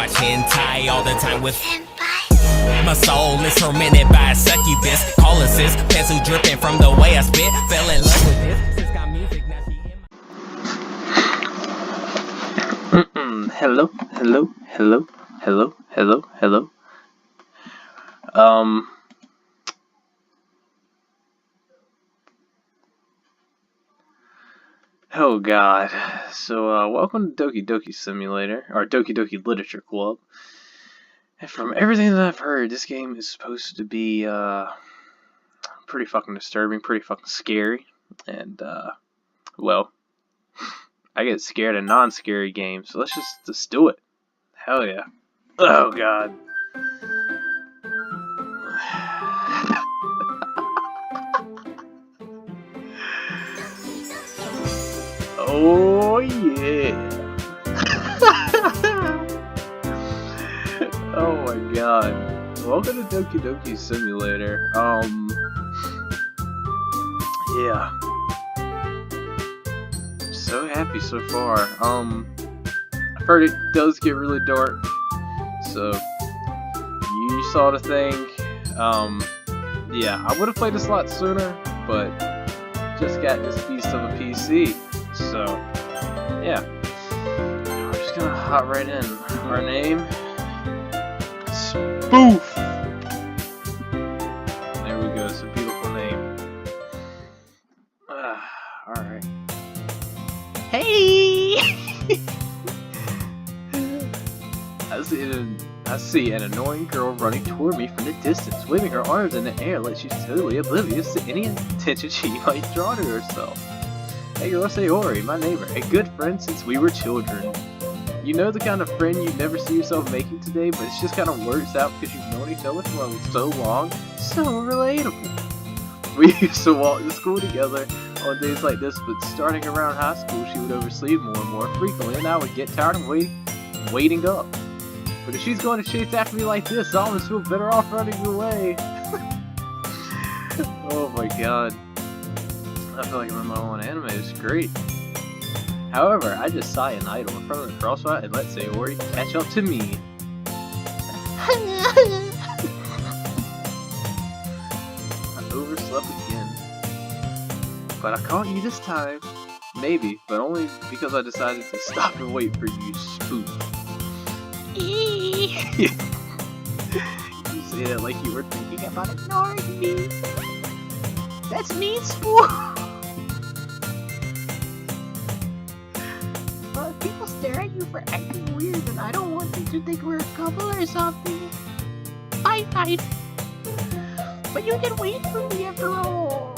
watch hentai all the time with my soul is tormented by a succubus. Call assist, pencil dripping from the way I spit. Fell in love with this. Sis got music, now she in my Hello. Oh god. So, welcome to Doki Doki Simulator, or Doki Doki Literature Club. And from everything that I've heard, this game is supposed to be, pretty fucking disturbing, pretty fucking scary. And, well, I get scared of non-scary games, so let's just do it. Hell yeah. Oh god. Oh yeah. Oh my god. Welcome to Doki Doki Simulator. Yeah. So happy so far. I've heard it does get really dark. So you saw the thing. Yeah, I would have played this a lot sooner, but just got this beast of a PC. So, yeah. We're just gonna hop right in. Our name, Spoof. There we go. It's a beautiful name. Alright. Hey! I see an annoying girl running toward me from the distance, waving her arms in the air like she's totally oblivious to any attention she might draw to herself. Hey girl, say Ori, my neighbor, a good friend since we were children. You know the kind of friend you never see yourself making today, but it just kind of works out because you've known each other for so long. So relatable. We used to walk to school together on days like this, but starting around high school, she would oversleep more and more frequently, and I would get tired of waiting up. But if she's going to chase after me like this, I almost feel better off running away. Oh my god. I feel like I'm in my own anime. It's great. However, I just saw an idol in front of the crosswalk and let's say Ori catch up to me. I overslept again. But I caught you this time. Maybe, but only because I decided to stop and wait for you, Spoof. You say that like you were thinking about ignoring me. That's me, Spoof. Well, if people stare at you for acting weird, and I don't want them to think we're a couple or something. Fine. But you can wait for me after all.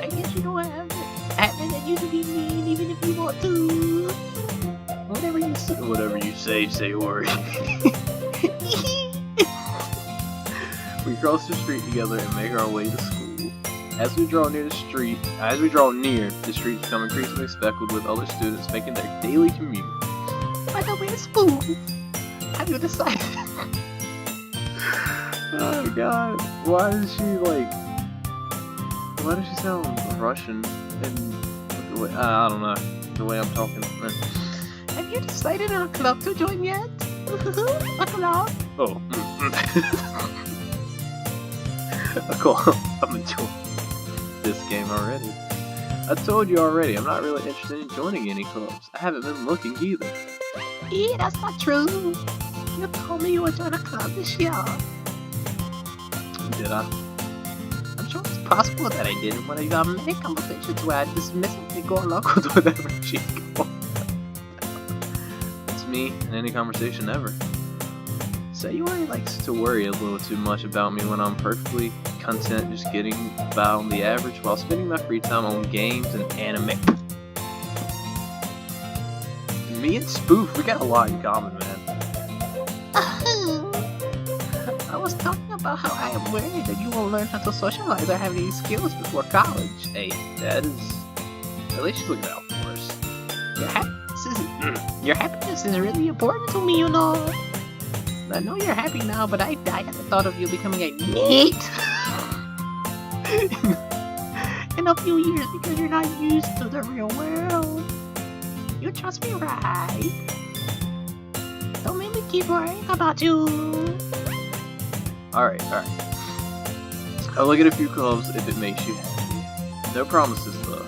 I guess you don't have it. And you to be mean even if you want to. Whatever you say, Ori. We cross the street together and make our way to school. As we draw near, the street become increasingly speckled with other students making their daily commute. By the way, Spoof, have you decided? Oh god, why does she sound Russian? And the way, I don't know, the way I'm talking. Have you decided on a club to join yet? A club? Oh. A club. I'm enjoying this game already. I told you already, I'm not really interested in joining any clubs. I haven't been looking either. That's not true. You told me you would join a club this year. Did I? I'm sure it's possible that I didn't when I got many conversations where I dismiss it and go along with whatever she goes. Me in any conversation ever. Sayori likes to worry a little too much about me when I'm perfectly content just getting by on the average while spending my free time on games and anime. Me and Spoof, we got a lot in common, man. I was talking about how I am worried that you won't learn how to socialize or have any skills before college. Hey, that is... At least she's looking out for us. Your happiness is really important to me, you know. I know you're happy now, but I die at the thought of you becoming a NEET in a few years because you're not used to the real world. You trust me, right? Don't make me keep worrying about you. Alright. I'll look at a few clubs if it makes you happy. No promises though.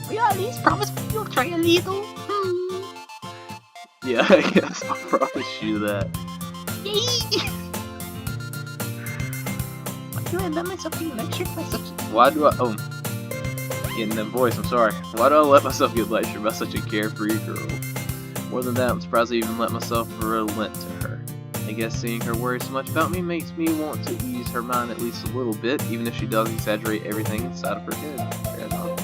Will you at least promise me you'll try a little? Yeah, I guess I'll promise you that. Yay! Why do I let myself get lectured by such a... Why do I... Oh. Getting that voice, I'm sorry. Why do I let myself get lectured by such a carefree girl? More than that, I'm surprised I even let myself relent to her. I guess seeing her worry so much about me makes me want to ease her mind at least a little bit, even if she does exaggerate everything inside of her head. Fair enough.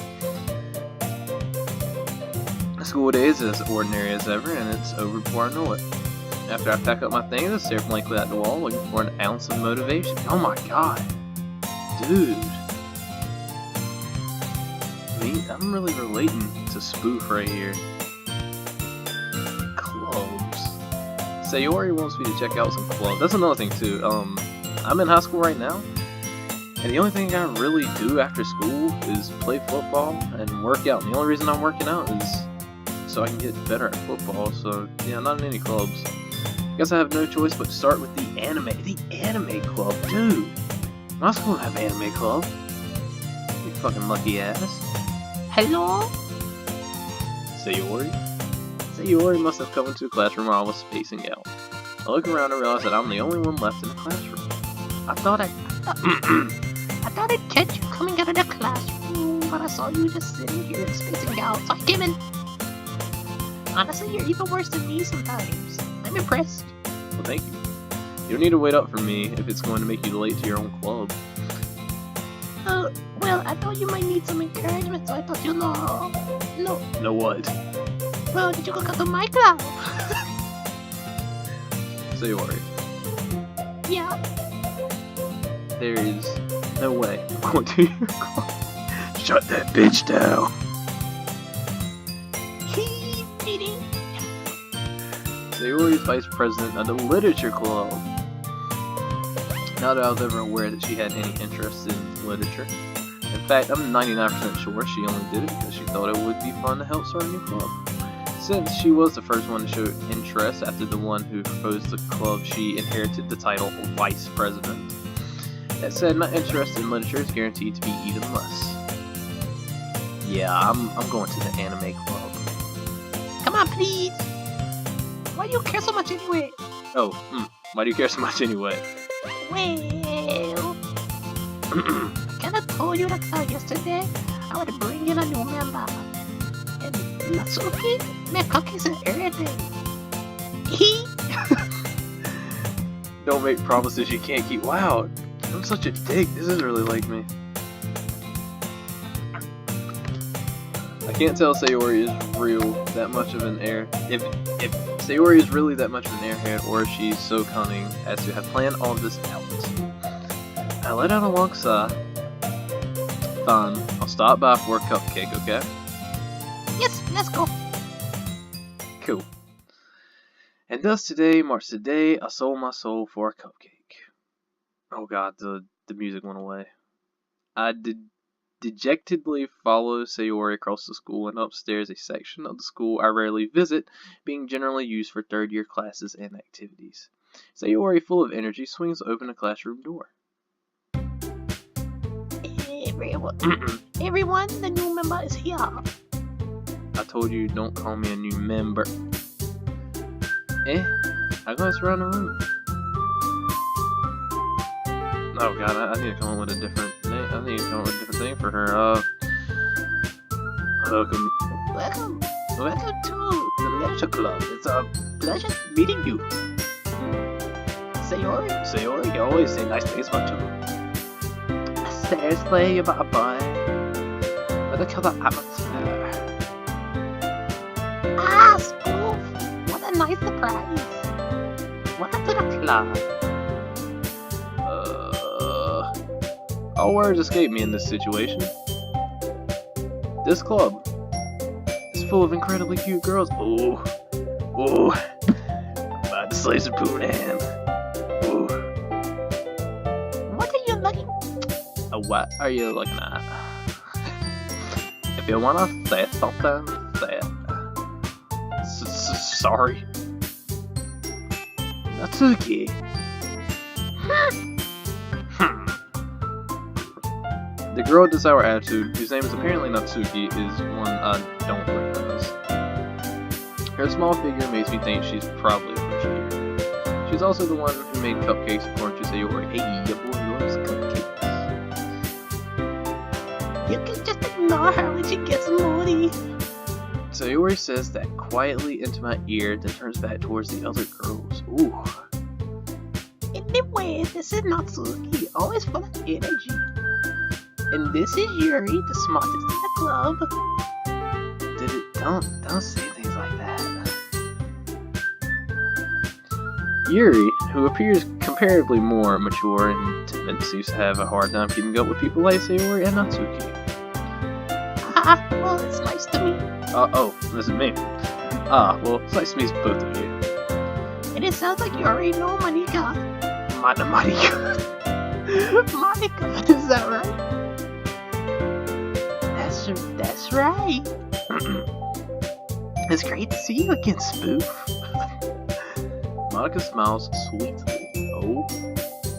School day is as ordinary as ever, and it's over before I know it. After I pack up my things, I stare blankly at the wall, looking for an ounce of motivation. Oh my god. Dude. I'm really relating to Spoof right here. Clubs. Sayori wants me to check out some clubs. That's another thing too. I'm in high school right now, and the only thing I really do after school is play football and work out. And the only reason I'm working out is so I can get better at football. So yeah, not in any clubs. Guess I have no choice but to start with the anime. The anime club, dude. My school don't have an anime club. You fucking lucky ass. Hello? Sayori? Sayori must have come into a classroom while I was spacing out. I look around and realize that I'm the only one left in the classroom. I thought I'd catch you coming out of the classroom, but I saw you just sitting here and spacing out, so I came in. Honestly, you're even worse than me sometimes. I'm impressed. Well, thank you. You don't need to wait up for me if it's going to make you late to your own club. Well, I thought you might need some encouragement, so I thought you'd know. No what? Well, did you go to my club? Sayori, Yeah. there is no way I'm going to your club. Shut that bitch down. Meeting. Sayori is vice president of the Literature Club. Not that I was ever aware that she had any interest in literature. In fact, I'm 99% sure she only did it because she thought it would be fun to help start a new club. Since she was the first one to show interest after the one who proposed the club, she inherited the title Vice President. That said, my interest in literature is guaranteed to be even less. Yeah, I'm going to the anime club. Come on, please. Why do you care so much anyway? Oh, why do you care so much anyway? Well, I kinda told you that yesterday I would bring in a new member. And Natsuki made cookies and everything. Don't make promises you can't keep. Wow, I'm such a dick. This is really like me. I can't tell Sayori is real that much of an air. If Sayori is really that much of an airhead, or if she's so cunning as to have planned all of this out. I let out a long sigh. Fine, I'll stop by for a cupcake, okay? Yes, let's go. Cool. And thus today marks the day I sold my soul for a cupcake. Oh god, the music went away. I dejectedly follow Sayori across the school and upstairs a section of the school I rarely visit, being generally used for third-year classes and activities. Sayori, full of energy, swings open a classroom door. Everyone, the new member is here. I told you don't call me a new member. I'm gonna surround the room. Oh god, I need to come up with a different name. I need to come up with a different name for her. Welcome to the Literature Club. It's a pleasure meeting you. Sayori, you always say nice things about you. Seriously, about a boy with a killer atmosphere. Ah, Spoof! What a nice surprise. Welcome to the club. All words escape me in this situation. This club is full of incredibly cute girls. Ooh. I'm about to slay some Poonan. Ooh. What are you looking? What are you looking at? If you wanna say something, say it. Sorry. Natsuki. The girl with the sour attitude, whose name is apparently Natsuki, is one I don't recognize. Her small figure makes me think she's probably a first year. She's also the one who made cupcakes according to Sayori. Hey, your boy loves cupcakes. You can just ignore her when she gets moody. Sayori says that quietly into my ear, then turns back towards the other girls. Ooh. Anyway, this is Natsuki, always full of energy. And this is Yuri, the smartest in the club. Don't say things like that. Yuri, who appears comparatively more mature and timid, seems to have a hard time keeping up with people like Sayori and Natsuki. Well, it's nice to meet. Oh, this is me. Well, it's nice to meet both of you. And it sounds like you already know Monika. Monika. Monika, is that right? That's right. It's great to see you again, Spoof. Monika smiles sweetly. Oh,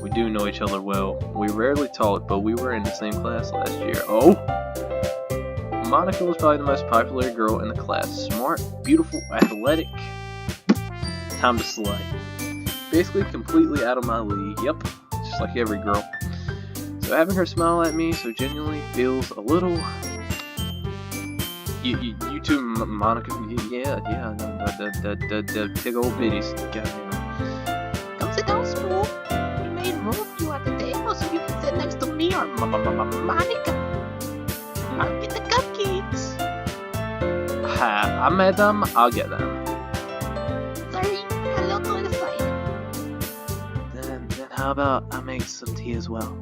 we do know each other well. We rarely talk, but we were in the same class last year. Oh! Monika was probably the most popular girl in the class. Smart, beautiful, athletic. Time to slay. Basically completely out of my league. Yep, just like every girl. So having her smile at me so genuinely feels a little... You two, Monika, yeah, the big old biddies. Goddamn. Come sit down, Spoof. We made room for you at the table so you can sit next to me or Monika. I'll get the cupcakes. Hi, madam, I'll get them. Sorry, a little too excited. Then how about I make some tea as well?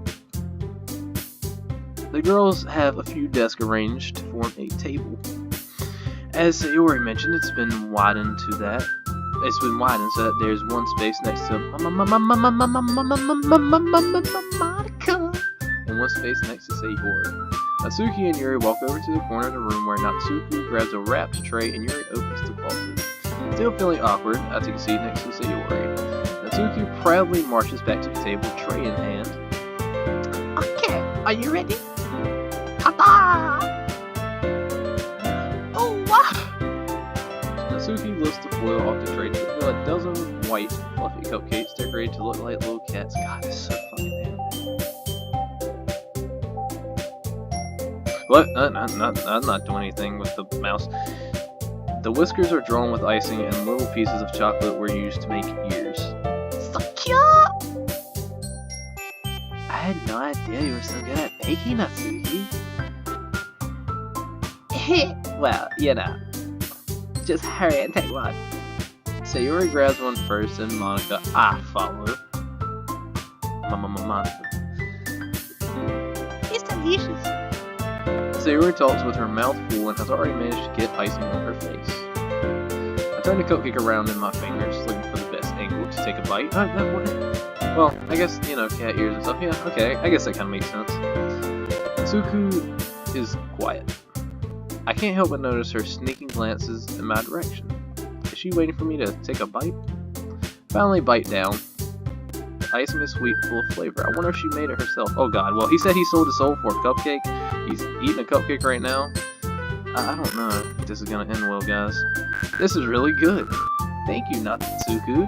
The girls have a few desks arranged to form a table. As Sayori mentioned, it's been widened so that there's one space next to Monika. and one space next to Sayori. Natsuki and Yuri walk over to the corner of the room where Natsuki grabs a wrapped tray and Yuri opens the faucet. Still feeling awkward, I take a seat next to Sayori. Natsuki proudly marches back to the table, tray in hand. Okay, are you ready? Ta-da! Oh, wow! Natsuki lifts the foil off the tray to reveal a dozen white, fluffy cupcakes decorated to look like little cats. God, it's so fucking animated. What? I'm not doing anything with the mouse. The whiskers are drawn with icing and little pieces of chocolate were used to make ears. So cute! I had no idea you were so good at baking, Natsuki. Well, you know. Just hurry and take one. Sayori grabs one first and Monika, I follow. Monika. It's delicious. Sayori talks with her mouth full and has already managed to get icing on her face. I turn the cupcake around in my fingers, looking for the best angle to take a bite. Well, I guess, you know, cat ears and stuff. Yeah, okay, I guess that kind of makes sense. Tsuku is quiet. I can't help but notice her sneaking glances in my direction. Is she waiting for me to take a bite? Finally bite down. The icing is sweet, full of flavor. I wonder if she made it herself. Oh god, well he said he sold his soul for a cupcake. He's eating a cupcake right now. I don't know if this is gonna end well, guys. This is really good. Thank you, Natsuku.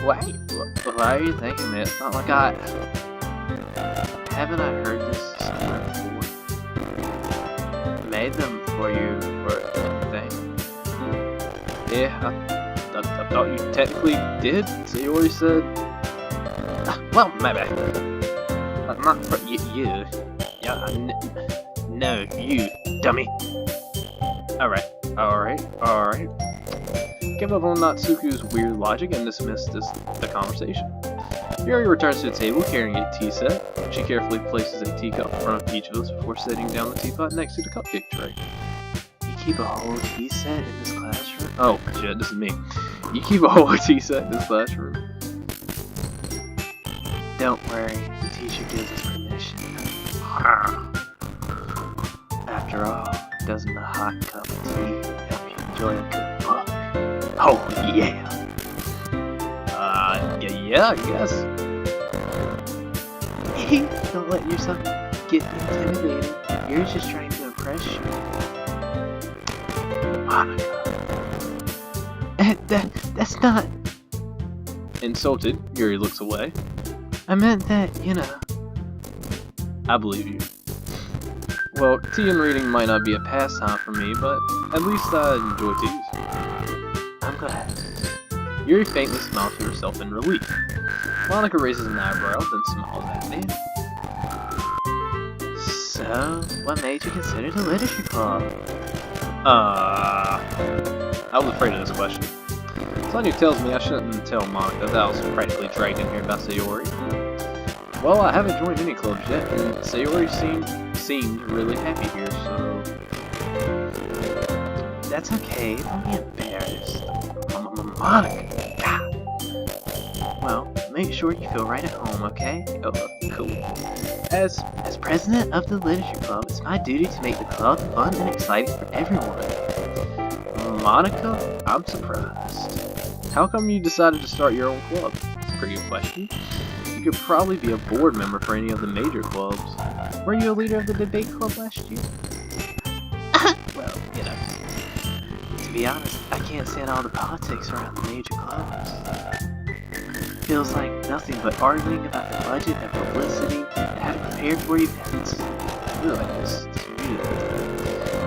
Why are you thanking me? It's not like haven't I heard this somewhere before? Made them for you or anything? Yeah, I thought you technically did. Sayori said. Well, maybe. Not for you. Yeah, no, you dummy. Alright. Give up on Natsuku's weird logic and dismiss the conversation. Yuri returns to the table carrying a tea set. She carefully places a teacup in front of each of us before setting down the teapot next to the cupcake tray. You keep a whole tea set in this classroom? Oh, shit, this is me. You keep a whole tea set in this classroom. Don't worry, the teacher gives us permission. After all, doesn't a hot cup of tea help you enjoy a good book? Oh, yeah! Yeah, I guess. Don't let yourself get intimidated. You're just trying to impress you. Monica. That's not... Insulted, Yuri looks away. I meant that, you know. I believe you. Well, tea and reading might not be a pastime for me, but at least I enjoy teas. I'm glad. Yuri faintly smiles to herself in relief. Monica raises an eyebrow, then smiles at me. So, what made you consider the literature club? I was afraid of this question. Sonia tells me I shouldn't tell Monica that I was practically dragged in here by Sayori. Well, I haven't joined any clubs yet, and Sayori seemed really happy here, so... That's okay, don't be embarrassed. Monica! God. Well, make sure you feel right at home, okay? Oh, cool. As president of the literature club, it's my duty to make the club fun and exciting for everyone. Monica, I'm surprised. How come you decided to start your own club? That's a pretty good question. You could probably be a board member for any of the major clubs. Were you a leader of the debate club last year? Well, you know. To be honest, I can't stand all the politics around the major clubs. Feels like nothing but arguing about the budget and publicity and how to prepare for events. Really like this.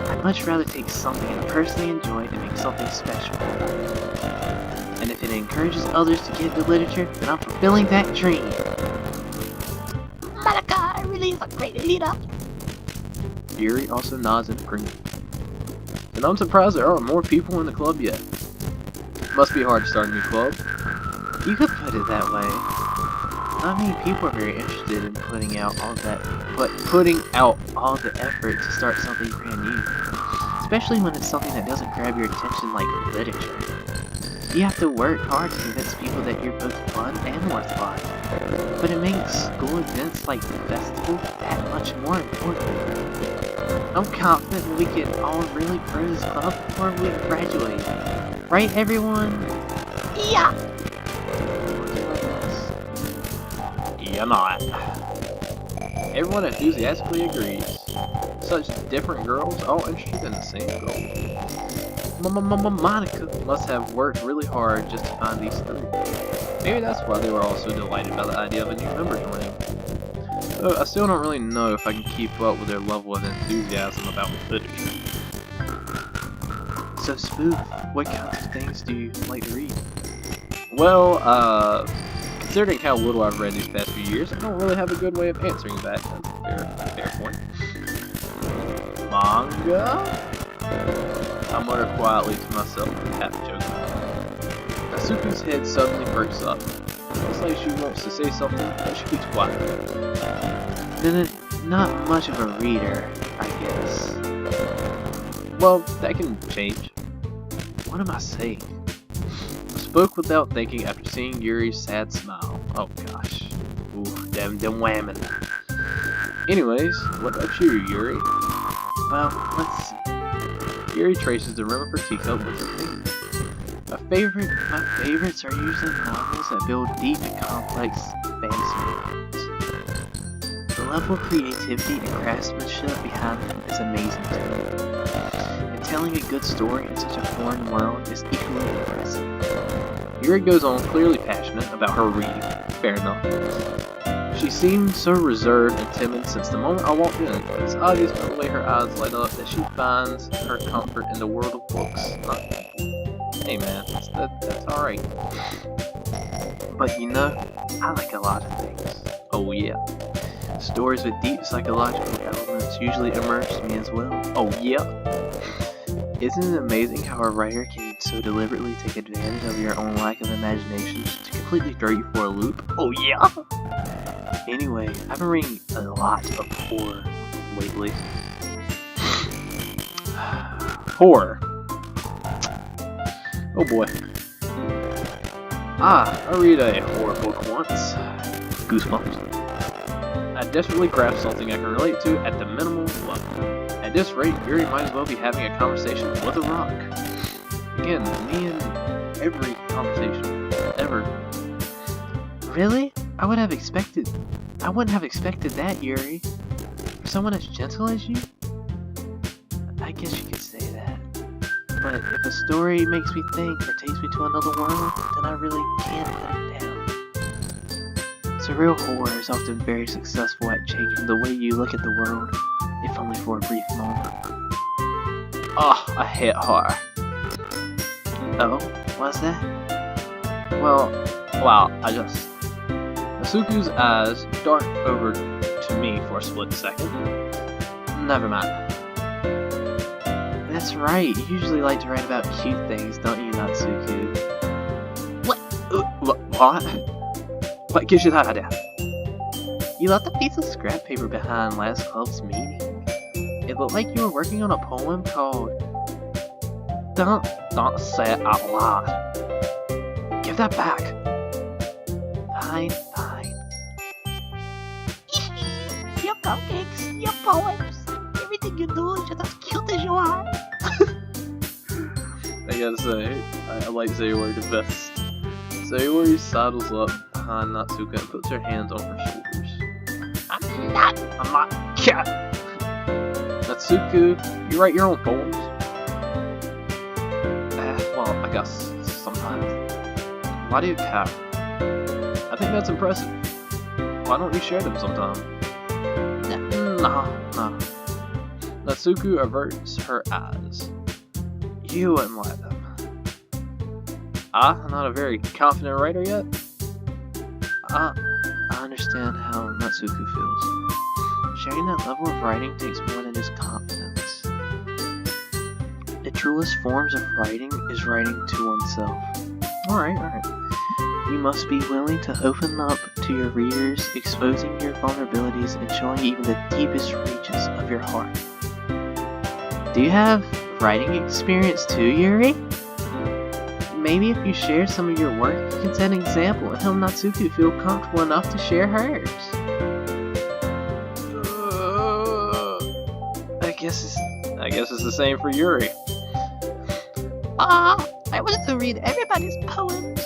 I'd much rather take something I personally enjoy and make something special about it. And if it encourages others to get into literature, then I'm fulfilling that dream. Monica really is a great leader. Yuri also nods in agreement. And I'm surprised there aren't more people in the club yet. Must be hard to start a new club. You could put it that way. Not many people are very interested in putting out all the effort to start something brand new. Especially when it's something that doesn't grab your attention like literature. You have to work hard to convince people that you're both fun and worthwhile. But it makes school events like the festival that much more important. I'm confident that we can all really grow this club before we graduate. Right, everyone? Yeah! Yeah, not. Everyone enthusiastically agrees. Such different girls, all interested in the same goal. Monica must have worked really hard just to find these three. Maybe that's why they were all so delighted by the idea of a new member joining. Though I still don't really know if I can keep up with their level of enthusiasm about literature. So, Spoof, what kinds of things do you like to read? Well, considering how little I've read these past few years, I don't really have a good way of answering that. That's a fair point. Manga? I mutter quietly to myself, half joking. Asuka's head suddenly perks up. Looks like she wants to say something, but she keeps quiet. Then not much of a reader, I guess. Well, that can change. What am I saying? I spoke without thinking after seeing Yuri's sad smile. Oh gosh. Ooh, them whamming. Anyways, what about you, Yuri? Well, let's see. Yuri traces the rim of her teacup with her finger. My favorites are usually novels that build deep and complex fantasy worlds. The level of creativity and craftsmanship behind them is amazing to me. And telling a good story in such a foreign world is equally impressive. Yuri goes on, clearly passionate about her reading. Fair enough. She seemed so reserved and timid since the moment I walked in, but it's obvious by the way her eyes light up that she finds her comfort in the world of books. Hey man, that's alright. But you know, I like a lot of things. Oh yeah. Stories with deep psychological elements usually immerse me as well. Oh yeah. Isn't it amazing how a writer can so deliberately take advantage of your own lack of imagination to completely throw you for a loop? Oh yeah. Anyway, I've been reading a lot of horror lately. Horror. Oh boy. I read a horror book once. Goosebumps. I desperately grasped something I can relate to at the minimal level. At this rate, Yuri might as well be having a conversation with a rock. Again, me and every conversation, ever. Really? I wouldn't have expected that, Yuri. For someone as gentle as you? I guess you could say that. But if a story makes me think or takes me to another world, then I really can't put it down. Surreal horror is often very successful at changing the way you look at the world, if only for a brief moment. Oh, I hate horror. Oh, what's that? Well, I just... Masuku's eyes dart over to me for a split second. Never mind. That's right, you usually like to write about cute things, don't you, Natsuku? What? What? What gives you that idea? You left a piece of scrap paper behind last club's meeting. It looked like you were working on a poem called... Don't say it out loud. Give that back. Fine. Your cupcakes, your poems, everything you do is just as cute as you are. I gotta say, I like Sayori the best. Sayori sidles up behind Natsuka and puts her hands on her shoulders. I'm not cat. Natsuku, you write your own poems? Well, I guess sometimes. Why do you care? I think that's impressive. Why don't you share them sometime? No. Natsuku averts her eyes. You wouldn't let them. I'm not a very confident writer yet. I understand how Natsuku feels. Sharing that level of writing takes more than just confidence. The truest forms of writing is writing to oneself. Alright. You must be willing to open up to your readers, exposing your vulnerabilities and showing even the deepest reaches of your heart. Do you have writing experience too, Yuri? Maybe if you share some of your work, you can set an example and help Natsuku feel comfortable enough to share hers. I guess it's the same for Yuri. I wanted to read everybody's poems.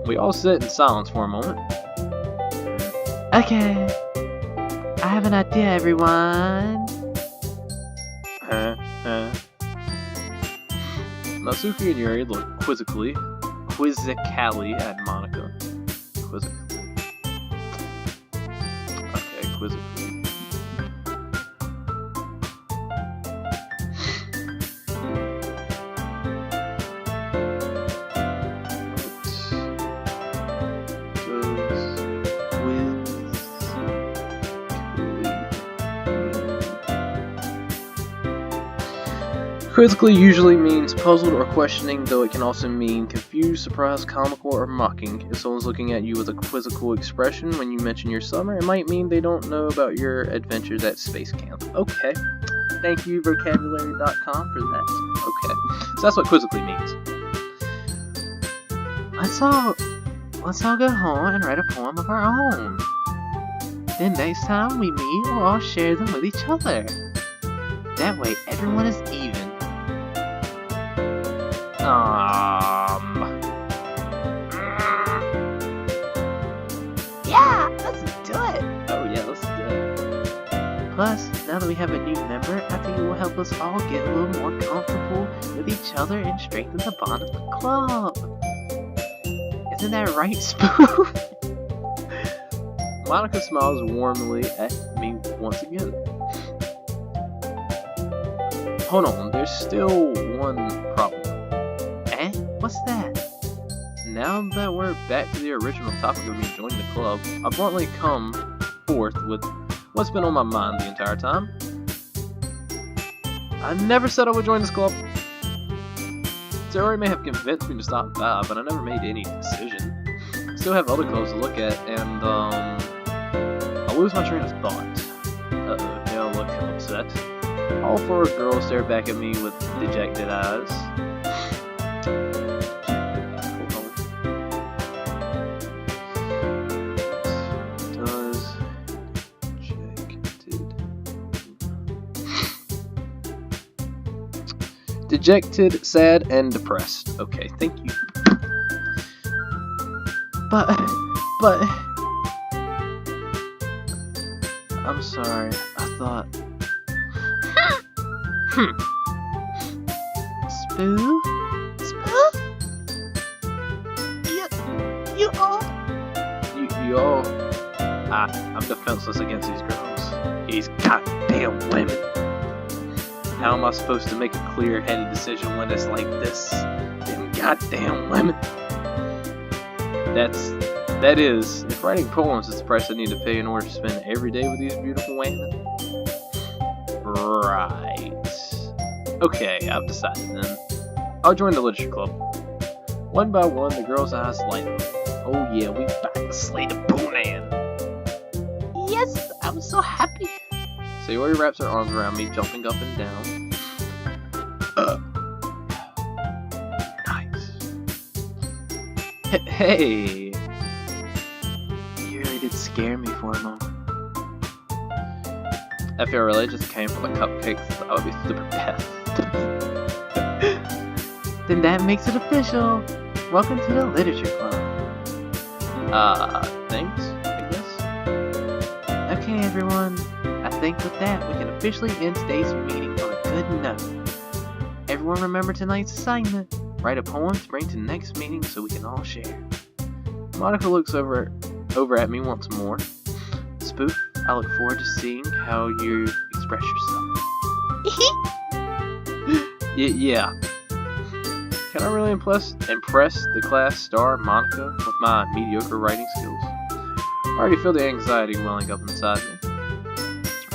We all sit in silence for a moment. Okay. I have an idea, everyone. Natsuki and Yuri look quizzically at Monica. Quizzically. Okay, quizzically. Quizzically usually means puzzled or questioning, though it can also mean confused, surprised, comical, or mocking. If someone's looking at you with a quizzical expression when you mention your summer, it might mean they don't know about your adventures at space camp. Okay. Thank you, vocabulary.com, for that. Okay. So that's what quizzically means. Let's all go home and write a poem of our own. Then next time we meet, we'll all share them with each other. That way, everyone is even. Yeah, let's do it. Oh yeah, let's do it. Plus, now that we have a new member, I think it will help us all get a little more comfortable with each other and strengthen the bond of the club. Isn't that right, Spoof? Monica smiles warmly at me once again. Hold on, there's still one problem. Eh? What's that? Now that we're back to the original topic of me joining the club, I bluntly come forth with what's been on my mind the entire time. I never said I would join this club. Sayori may have convinced me to stop by, but I never made any decision. I still have other clubs to look at, and I lose my train of thought. Uh-oh, they all look upset. All four girls stare back at me with dejected eyes. Dejected, sad, and depressed. Okay, thank you. But... I'm sorry, I thought... Spoof? Spoof? You all? You all... I'm defenseless against these girls. These goddamn women. How am I supposed to make a clear-headed decision when it's like this? Them goddamn women. That is, if writing poems is the price I need to pay in order to spend every day with these beautiful women. Right. Okay, I've decided then. I'll join the literature club. One by one, the girls' eyes light up. Oh yeah, we back to slay the Boonan. Yes, I'm so happy. Sayori wraps her arms around me, jumping up and down. Nice. Hey! You really did scare me for a moment. I feel religious came from the cupcakes, so I would be super pissed. Then that makes it official. Welcome to the literature club. Thanks, I guess. Okay, everyone. I think with that, we can officially end today's meeting on a good note. Everyone remember tonight's assignment. Write a poem to bring to the next meeting so we can all share. Monica looks over at me once more. Spoof, I look forward to seeing how you express yourself. Yeah. Can I really impress the class star Monica with my mediocre writing skills? I already feel the anxiety welling up inside me.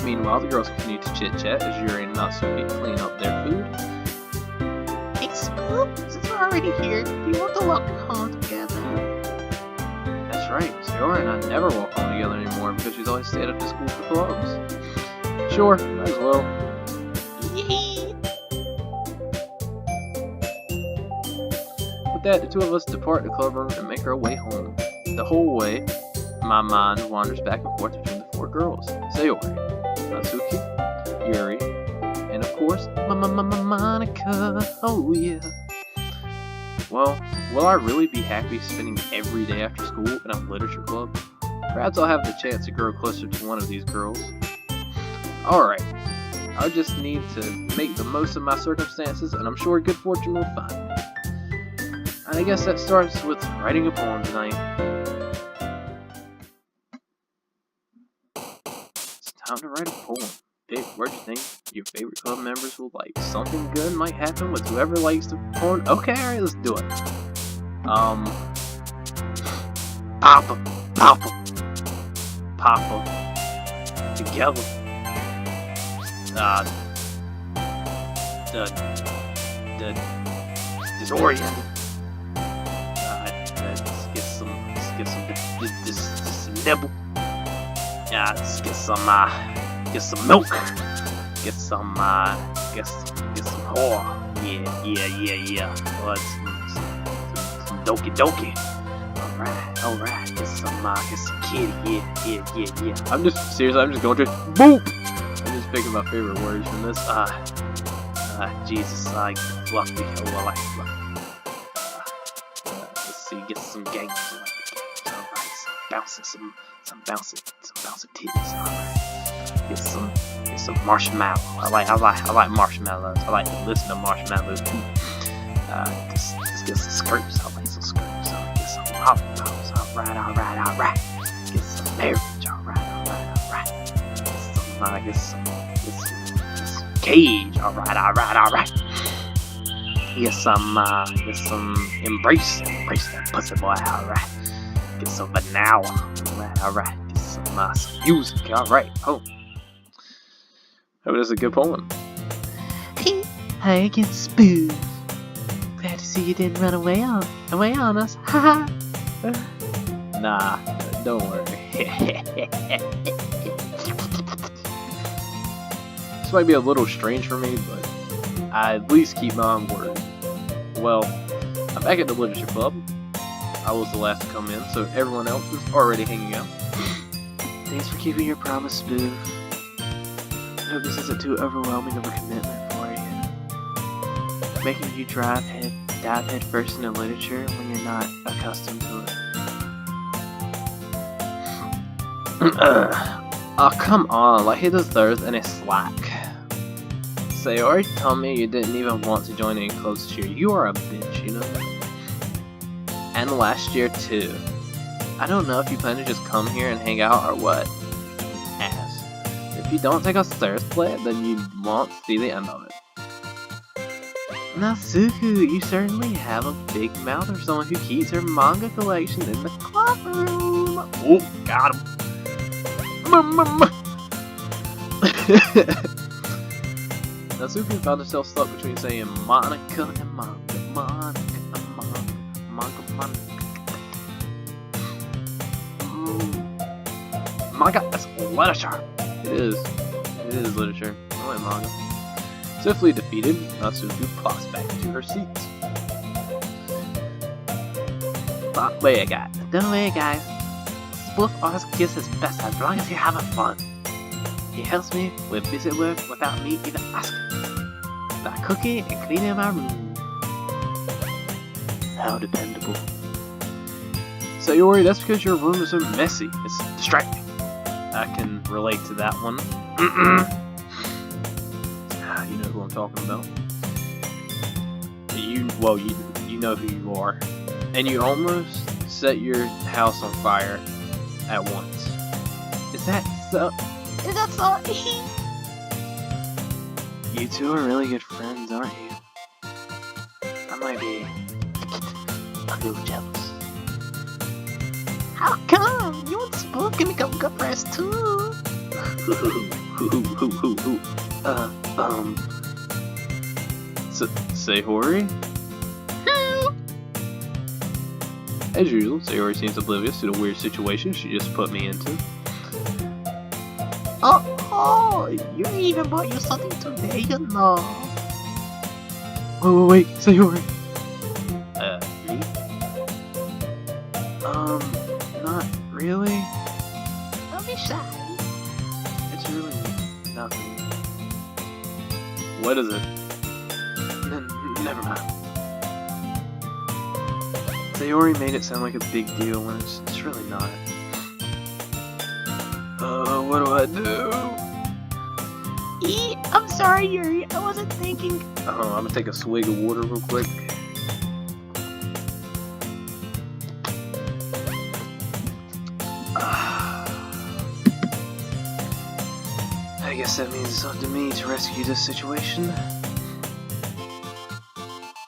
Meanwhile, the girls continue to chit-chat as Yuri and Natsuki clean up their food. Hey, Spoof, since we're already here, do you want to walk home together? That's right, Sayori and I never walk home together anymore because she's always stayed up to school for clubs. Sure, might as well. Yay! With that, the two of us depart the club room and make our way home. The whole way, my mind wanders back and forth between the four girls. Sayori, Natsuki, Yuri, and of course, Monica. Oh yeah. Well, will I really be happy spending every day after school in a literature club? Perhaps I'll have the chance to grow closer to one of these girls. Alright, I'll just need to make the most of my circumstances, and I'm sure good fortune will find me. And I guess that starts with writing a poem tonight. It's time to write a poem. Vic, where do you think your favorite club members will like? Something good might happen with whoever likes the poem. Okay, alright, let's do it. Papa, together. Disoriented. Let's get some nibble. Yeah, let's get some milk. Get some whore. Yeah. Some Doki Doki. Alright. Get some kitty. Yeah. I'm just going to boop. I'm just picking my favorite words from this. Jesus, I fluffy. Oh, I like fluffy. Let's see, get some games. Alright, some bouncing titties. Alright, get some marshmallow. I like marshmallows. I like to listen to marshmallows too. Just get some skirts. I like some skirts. Alright, get some lollipops. Alright. Get some marriage. Alright. Get some cage. Alright. Get some embrace that pussy boy. Alright. Get some vanilla. Alright. Get some music. Alright. Oh, that was a good poem. Hi again, Spoof. Glad to see you didn't run away on us. Haha. Nah, don't worry. This might be a little strange for me, but I at least keep my own word. Well, I'm back at the literature club. I was the last to come in, so everyone else is already hanging out. Thanks for keeping your promise, Spoof. I hope this isn't too overwhelming of a commitment for you. Making you dive head first into literature when you're not accustomed to it. Oh, come on, like he deserves any slack. Sayori told me you didn't even want to join any clubs this year. You are a bitch, you know? And last year too. I don't know if you plan to just come here and hang out or what. Ass. If you don't take us seriously, then you won't see the end of it. Now, Suku, you certainly have a big mouth for someone who keeps her manga collection in the classroom. Oh, got him. Now, Suku found herself stuck between saying Monica and manga, Monica and manga, manga. Manga is literature. It is literature. I like manga. Swiftly defeated, Natsuki plops back to her seat. Don't worry, guys. Spoof always gives his best as long as you're having fun. He helps me with busy work without me even asking. Like cooking and cleaning my room. How dependable. Sayori, that's because your room is so messy. It's distracting. I can relate to that one. You know who I'm talking about. You know who you are. And you almost set your house on fire at once. Is that so? You two are really good friends, aren't you? I might be a little jealous. How come? You and Spoof can become good friends too. Sayori? As usual, Sayori seems oblivious to the weird situation she just put me into. Oh, you even bought you something today, you know. Wait, Sayori. Me? Not really. Don't be shy. It's really nothing. What is it? Never mind. Sayori made it sound like a big deal when it's really not. What do I do? I'm sorry, Yuri. I wasn't thinking. I'm gonna take a swig of water real quick. I guess that means it's up to me to rescue this situation.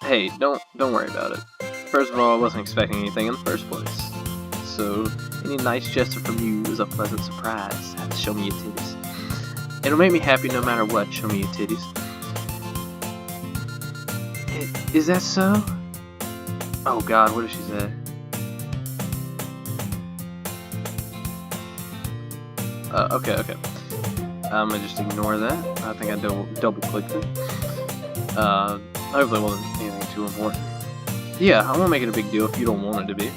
Hey, don't worry about it. First of all, I wasn't expecting anything in the first place. So, any nice gesture from you is a pleasant surprise. Show me your titties. It'll make me happy no matter what. Show me your titties. Is that so? Oh God, what did she say? Okay. I'm gonna just ignore that. I think I double clicked it. Hopefully it wasn't anything too important. Yeah, I won't make it a big deal if you don't want it to be.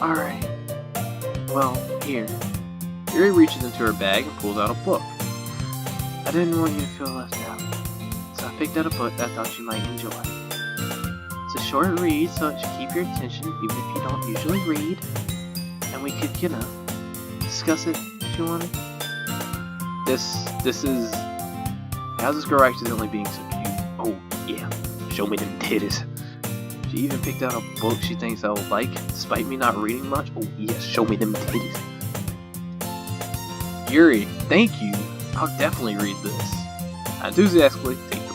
Alright. Well, here. Yuri reaches into her bag and pulls out a book. I didn't want you to feel left out, so I picked out a book that I thought you might enjoy. It's a short read, so it should keep your attention even if you don't usually read. And we could, discuss it if you wanted. This is... How's this girl accidentally being so cute? Oh, yeah. Show me them titties. She even picked out a book she thinks I will like, despite me not reading much. Oh, yes, show me them titties. Yuri, thank you. I'll definitely read this. I enthusiastically take the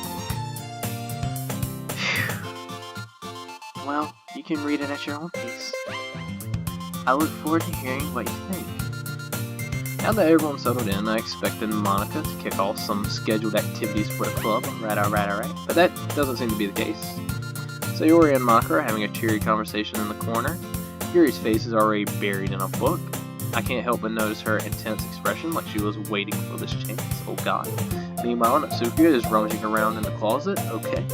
book. Well, you can read it at your own pace. I look forward to hearing what you think. Now that everyone's settled in, I expected Monica to kick off some scheduled activities for the club. Alright. But that doesn't seem to be the case. Sayori and Monica are having a cheery conversation in the corner. Yuri's face is already buried in a book. I can't help but notice her intense expression like she was waiting for this chance. Oh God. Meanwhile, Natsuki is rummaging around in the closet. Okay.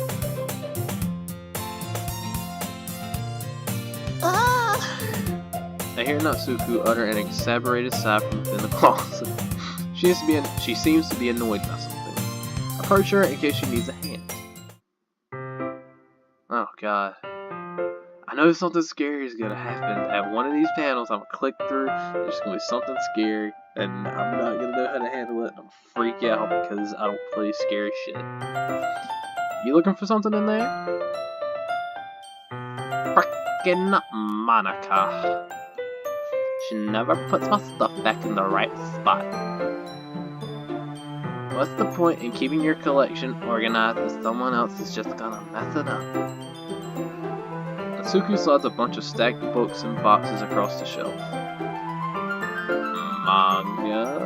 I hear Natsuki utter an exasperated sigh from within the closet. She seems to be annoyed by something. Approach her in case she needs a hand. Oh God. I I know something scary is gonna happen at one of these panels. I'm gonna click through, there's gonna be something scary, and I'm not gonna know how to handle it, and I'm gonna freak out because I don't play scary shit. You looking for something in there? Frickin' Monica. She never puts my stuff back in the right spot. What's the point in keeping your collection organized if someone else is just gonna mess it up? Natsuki slides a bunch of stacked books and boxes across the shelf. Manga?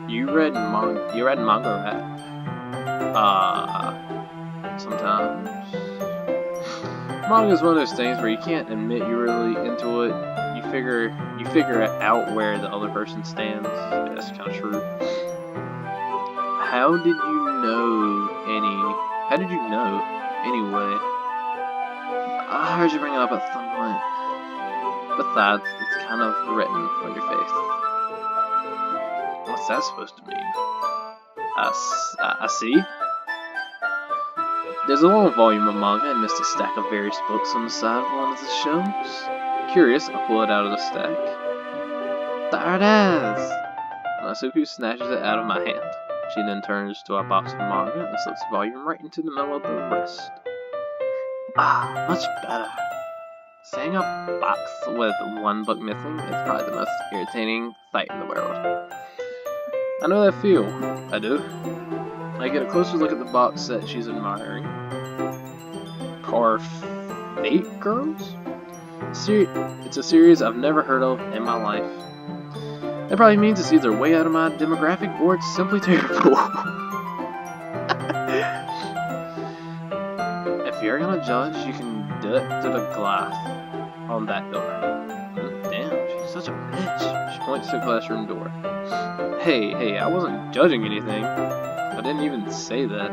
You read manga, right? Sometimes. Manga is one of those things where you can't admit you're really into it. You figure out where the other person stands. Yeah, that's kind of true. How did you know anyway? I heard you bring it up at some point. Besides, it's kind of written on your face. What's that supposed to mean? I see. There's a long volume of manga amidst a stack of various books on the side of one of the shelves. Curious, I pull it out of the stack. There it is! Natsuki snatches it out of my hand. She then turns to a box of manga and slips the volume right into the middle of the rest. Ah, much better. Seeing a box with one book missing is probably the most irritating sight in the world. I know that feel. I do. I get a closer look at the box set she's admiring. Parfait Girls? It's a series I've never heard of in my life. That probably means it's either way out of my demographic or it's simply terrible. If you're gonna judge, you can do it to the glass on that door. Damn, she's such a bitch. She points to the classroom door. Hey, I wasn't judging anything. I didn't even say that.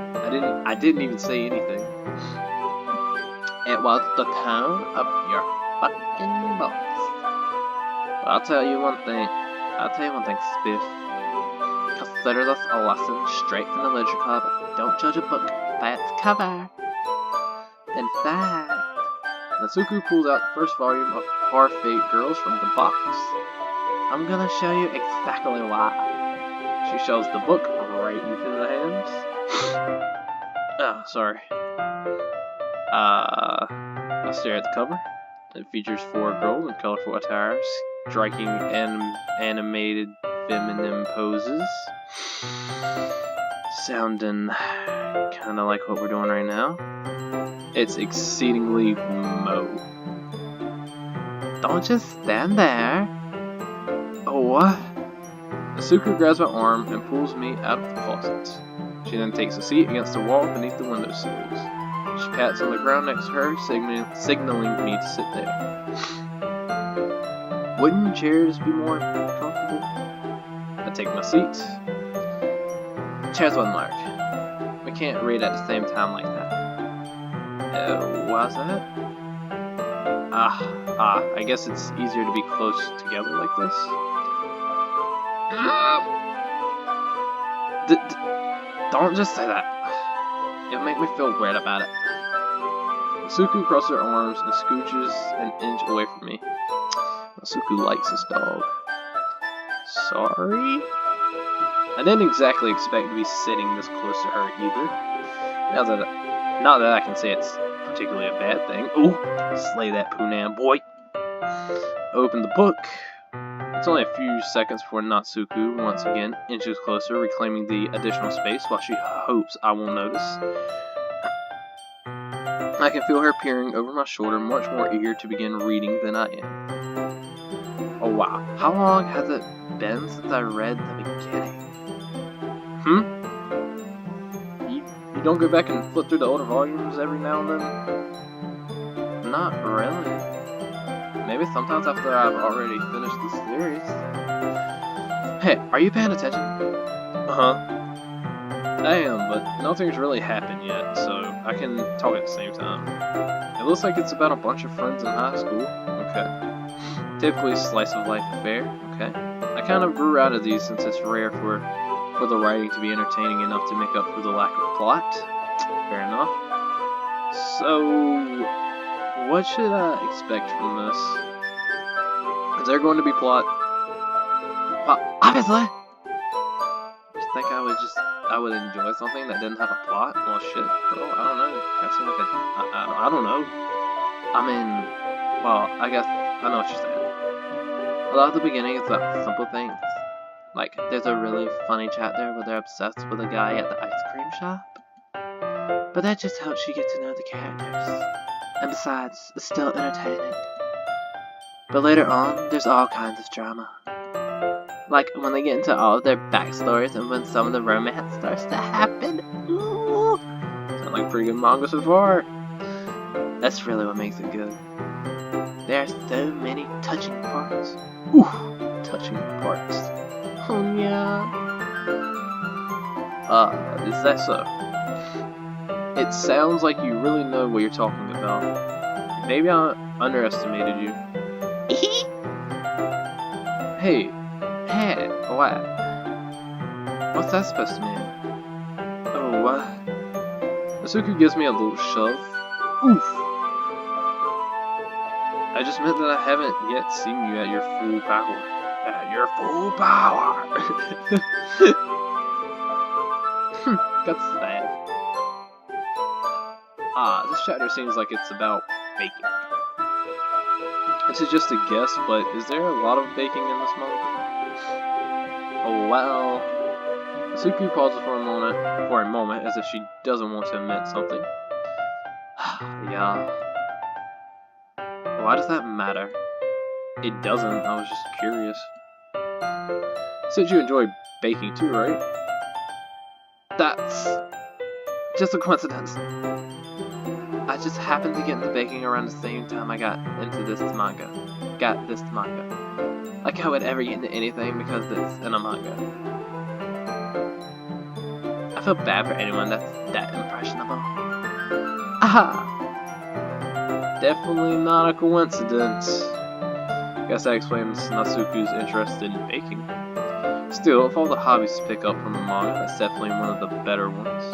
I didn't even say anything. It was the tone of your fucking voice. But I'll tell you one thing, Spiff. Consider this a lesson straight from the literature club. Don't judge a book by its cover. In fact, Natsuki pulls out the first volume of Parfait Girls from the box. I'm gonna show you exactly why. She shoves the book right into the hands. Oh, sorry. I stare at the cover. It features 4 girls in colorful attire, striking animated feminine poses. Sounding kinda like what we're doing right now. It's exceedingly Mo. Don't just stand there. Oh, what? Asuka grabs my arm and pulls me out of the closet. She then takes a seat against the wall beneath the windowsills. She pats on the ground next to her, signaling me to sit there. Wouldn't chairs be more comfortable? I take my seat. Chairs wouldn't work. We can't read at the same time like that. Why's that? I guess it's easier to be close together like this. Don't just say that. It'll make me feel weird about it. Natsuki crosses her arms and scooches an inch away from me. Natsuki likes this dog. Sorry? I didn't exactly expect to be sitting this close to her either. Not that I can say it's particularly a bad thing. Ooh, slay that Punan boy. Open the book. It's only a few seconds before Natsuki once again inches closer, reclaiming the additional space while she hopes I won't notice. I can feel her peering over my shoulder, much more eager to begin reading than I am. Oh wow, how long has it been since I read the beginning? You don't go back and flip through the older volumes every now and then? Not really. Maybe sometimes after I've already finished the series. Hey, are you paying attention? I am, but nothing's really happened yet, so I can talk at the same time. It looks like it's about a bunch of friends in high school. Okay. Typically slice of life affair. Okay. I kind of grew out of these since it's rare for the writing to be entertaining enough to make up for the lack of plot. Fair enough. So, what should I expect from this? Is there going to be plot? Obviously! You think I would enjoy something that didn't have a plot? Well, shit, girl, I don't know. That seems like I don't know. I mean, well, I guess I know what you're saying. A lot of the beginning is about simple things. Like, there's a really funny chapter where they're obsessed with a guy at the ice cream shop. But that just helps you get to know the characters. And besides, it's still entertaining. But later on, there's all kinds of drama. Like when they get into all of their backstories and when some of the romance starts to happen. Ooh! Sound like pretty good manga so far. That's really what makes it good. There are so many touching parts. Ooh! Touching parts. Oh yeah. Is that so? It sounds like you really know what you're talking about. Maybe I underestimated you. Hey, what? What's that supposed to mean? Oh, what? Asuku gives me a little shove. Oof! I just meant that I haven't yet seen you at your full power. At your full power! That's sad. This chapter seems like it's about baking. This is just a guess, but is there a lot of baking in this manga? Oh wow. Asuku pauses for a moment, as if she doesn't want to admit something. Yeah. Why does that matter? It doesn't, I was just curious. You said you enjoy baking too, right? That's just a coincidence. I just happened to get into baking around the same time I got into this manga. Like how I would ever get into anything because it's in a manga. I feel bad for anyone that's that impressionable. Aha! Definitely not a coincidence. Guess that explains Natsuku's interest in baking. Still, of all the hobbies to pick up from a manga, that's definitely one of the better ones.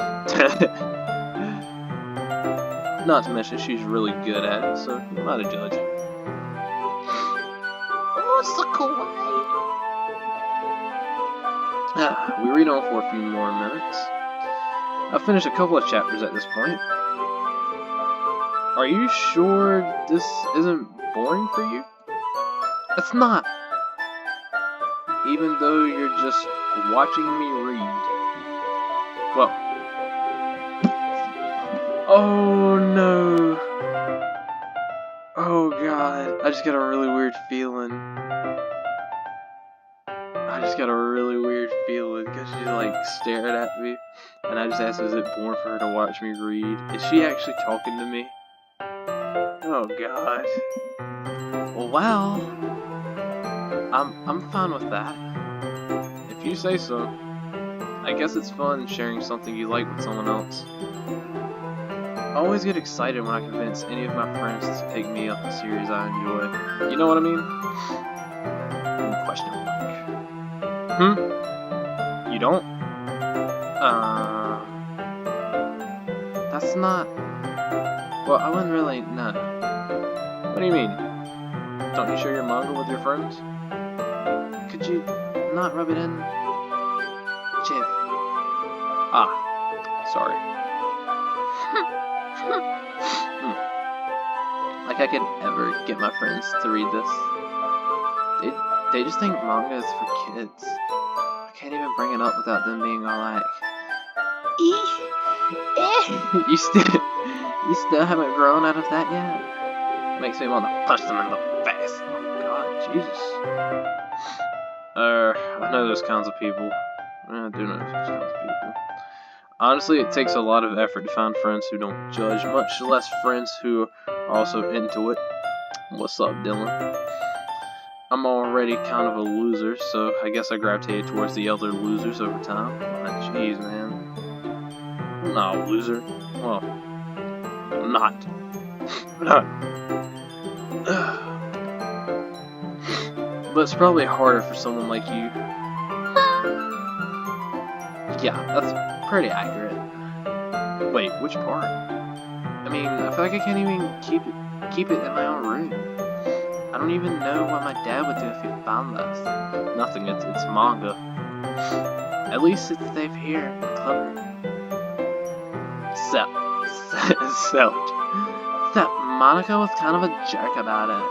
Not to mention she's really good at it, so I'm not a judge. Oh, so kawaii. We read on for a few more minutes. I've finished a couple of chapters at this point. Are you sure this isn't boring for you? It's not. Even though you're just watching me read. Well. Oh no. Oh god. I just got a really weird feeling. Because she's like staring at me. And I just asked, is it boring for her to watch me read? Is she actually talking to me? Oh god. Well, I'm fine with that. If you say so. I guess it's fun sharing something you like with someone else. I always get excited when I convince any of my friends to pick me up a series I enjoy. You know what I mean? Question mark. You don't? That's not... Well, I wouldn't really... No. What do you mean? Don't you share your manga with your friends? Could you not rub it in? Jiv. Sorry. Like I could ever get my friends to read this. They just think manga is for kids. I can't even bring it up without them being all like... You still haven't grown out of that yet? Makes me want to punch them in the face. Oh god, Jesus. I know those kinds of people. I do know those kinds of people. Honestly, it takes a lot of effort to find friends who don't judge, much less friends who are also into it. What's up, Dylan? I'm already kind of a loser, so I guess I gravitated towards the other losers over time. Jeez, man. I'm not a loser. Well, I'm not. But it's probably harder for someone like you. Yeah, that's pretty accurate. Wait, which part? I mean, I feel like I can't even keep it in my own room. I don't even know what my dad would do if he found this. Nothing, it's manga. At least it's safe here in the club room. Except Monica was kind of a jerk about it.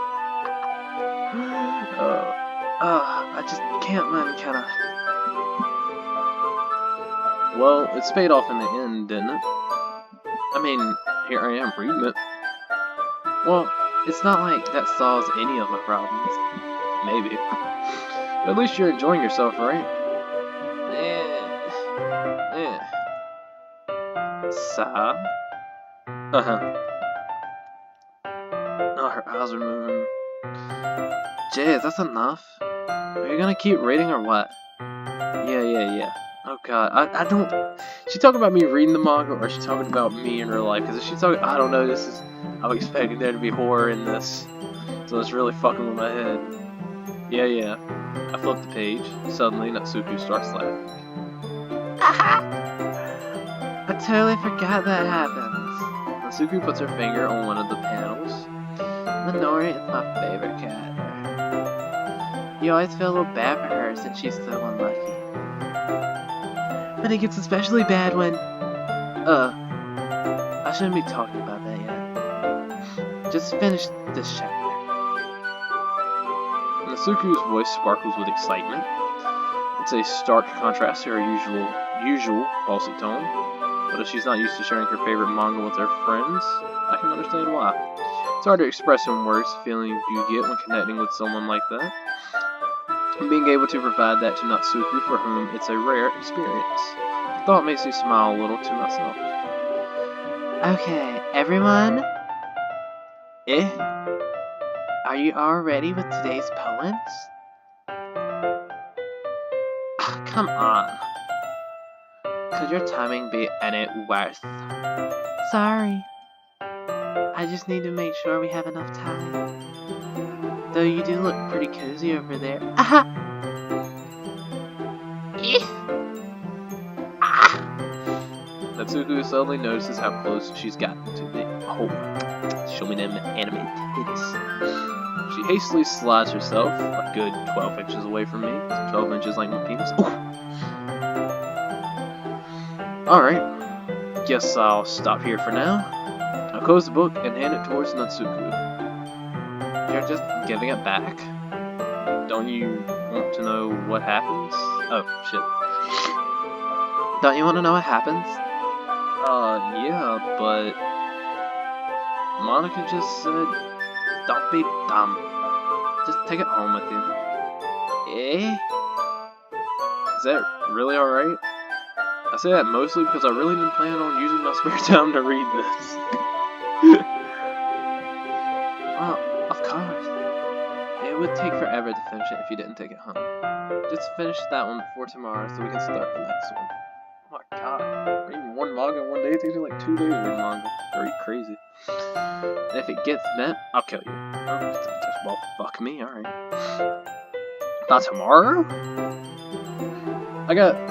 I just can't let kinda... Well, it's paid off in the end, didn't it? I mean, here I am reading it. Well, it's not like that solves any of my problems. Maybe. But at least you're enjoying yourself, right? Sa? Oh, her eyes are moving. Jeez, that's enough. Are you gonna keep reading or what? Yeah. Oh god, I don't... She talking about me reading the manga, or is she talking about me in real life? Because if she's talking... I don't know, this is... I'm expecting there to be horror in this. So it's really fucking with my head. Yeah. I flip the page. Suddenly, Natsuko starts laughing. I totally forgot that happens. Natsuko puts her finger on one of the panels. Minori is my favorite character. You always feel a little bad for her since she's so unlucky. But it gets especially bad when... I shouldn't be talking about that yet. Just finish this chapter. Natsuko's voice sparkles with excitement. It's a stark contrast to her usual bossy tone. But if she's not used to sharing her favorite manga with her friends, I can understand why. It's hard to express in words the feeling you get when connecting with someone like that. And being able to provide that to Natsuko, for whom it's a rare experience. The thought makes me smile a little to myself. Okay, everyone? Are you all ready with today's poems? Come on. Could your timing be any worse? Sorry. I just need to make sure we have enough time. Though you do look pretty cozy over there. Aha! Natsuko suddenly notices how close she's gotten to me. Oh, show me them anime titties. She hastily slides herself a good 12 inches away from me. 12 inches like my penis. Alright, guess I'll stop here for now. I'll close the book and hand it towards Natsuko. You're just giving it back? Don't you want to know what happens? Oh, shit. Don't you want to know what happens? Yeah, but... Monica just said, don't be dumb. Just take it home with you. Is that really alright? I say that mostly because I really didn't plan on using my spare time to read this. Well, of course. It would take forever to finish it if you didn't take it home. Just finish that one before tomorrow so we can start the next one. Oh my god. Reading one manga in one day, it takes me like 2 days to read manga. Very crazy. And if it gets met, I'll kill you. Well, fuck me, alright. By tomorrow? I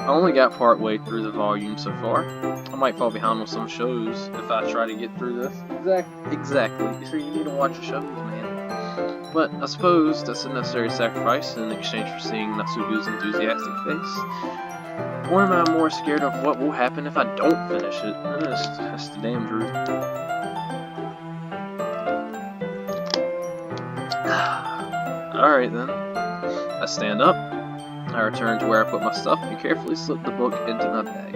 only got part way through the volume so far. I might fall behind on some shows if I try to get through this. Exactly. So you need to watch the shows, man. But I suppose that's a necessary sacrifice in exchange for seeing Natsuko's enthusiastic face. Or am I more scared of what will happen if I don't finish it? That's the damn truth. Alright then. I stand up. I return to where I put my stuff and carefully slip the book into my bag.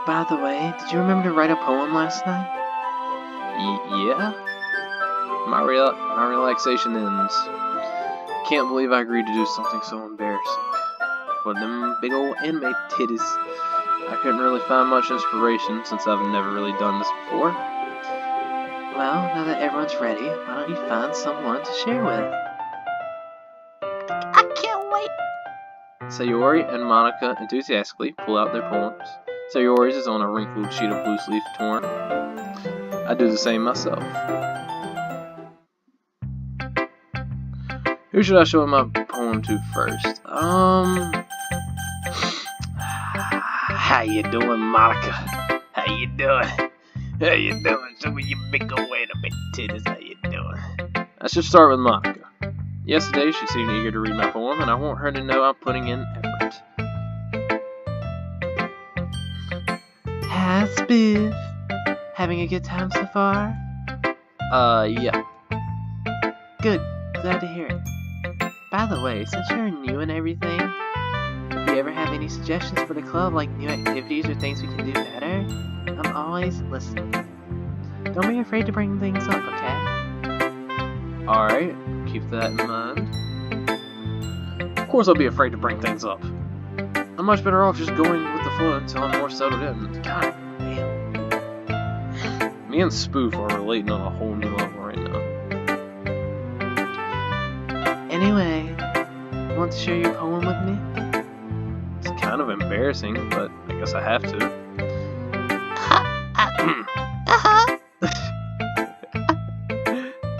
By the way, did you remember to write a poem last night? Yeah? My relaxation ends. Can't believe I agreed to do something so embarrassing. For them big old anime titties. I couldn't really find much inspiration since I've never really done this before. Well, now that everyone's ready, why don't you find someone to share with? I can't wait. Sayori and Monica enthusiastically pull out their poems. Sayori's is on a wrinkled sheet of loose leaf torn. I do the same myself. Who should I show my poem to first? How you doing, Monica? How you doing? How you doing? Some of you big old wait a bit titties. How you doing? I should start with Monica. Yesterday, she seemed eager to read my poem, and I want her to know I'm putting in effort. Hi, Spiff. Having a good time so far? Yeah. Good. Glad to hear it. By the way, since you're new and everything, if you ever have any suggestions for the club, like new activities or things we can do better, I'm always listening. Don't be afraid to bring things up, okay? Alright, keep that in mind. Of course I'll be afraid to bring things up. I'm much better off just going with the flow until I'm more settled in. God damn. Me and Spoof are relating on a whole new level right now. Anyway, want to share your poem with me? It's kind of embarrassing, but I guess I have to.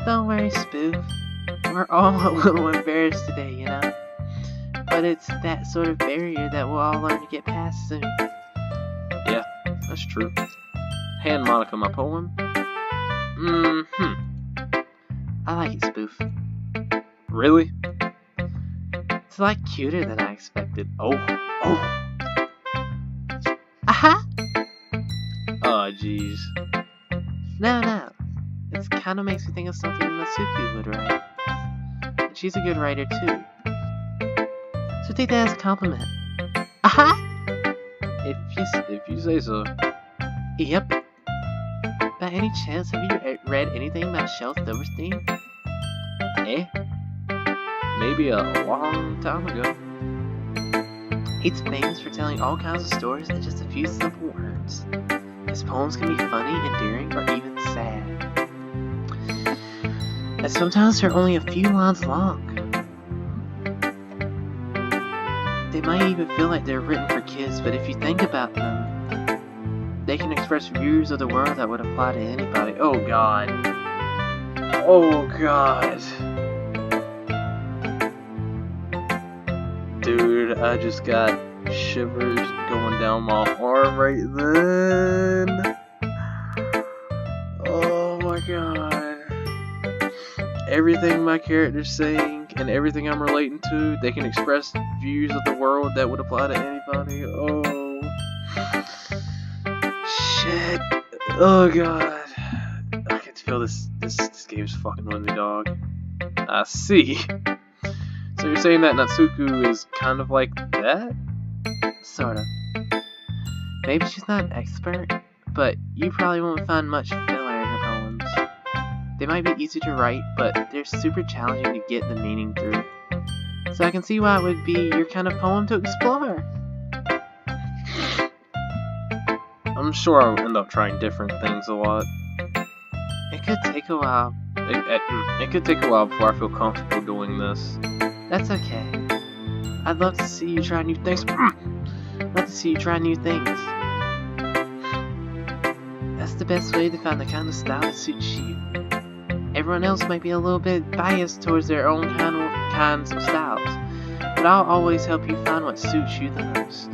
Don't worry, Spoof. We're all a little embarrassed today, you know? But it's that sort of barrier that we'll all learn to get past soon. Yeah, that's true. Hand Monica my poem. I like it, Spoof. Really? It's a lot cuter than I expected. Oh. Aha! Oh, jeez. No. It kind of makes me think of something Natsuki would write. And she's a good writer, too. So take that as a compliment. Aha! If you say so. Yep. By any chance, have you read anything by Shel Silverstein? Maybe a long time ago. He's famous for telling all kinds of stories in just a few simple words. His poems can be funny, endearing, or even sad. And sometimes they're only a few lines long. They might even feel like they're written for kids, but if you think about them, they can express views of the world that would apply to anybody. Oh god. Oh god. Dude, I just got shivers going down my arm right then. Oh my god. Everything my character's saying and everything I'm relating to, they can express views of the world that would apply to anybody. Oh. Shit. Oh god. I can feel this game's fucking with me, dog. I see. So you're saying that Natsuku is kind of like that? Sort of. Maybe she's not an expert, but you probably won't find much filler in her poems. They might be easy to write, but they're super challenging to get the meaning through. So I can see why it would be your kind of poem to explore. I'm sure I'll end up trying different things a lot. It could take a while. It could take a while before I feel comfortable doing this. That's okay. I'd love to see you try new things. That's the best way to find the kind of style that suits you. Everyone else might be a little bit biased towards their own kinds of styles, but I'll always help you find what suits you the most.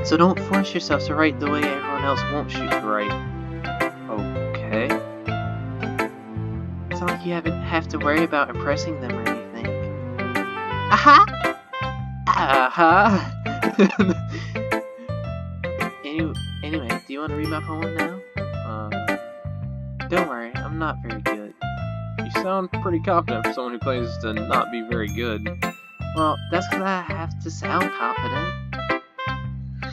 So don't force yourself to write the way everyone else wants you to write. Okay. It's not like you have to worry about impressing them or anything. Aha! Anyway, do you want to read my poem now? Don't worry, I'm not very good. You sound pretty confident for someone who claims to not be very good. Well, that's because I have to sound confident.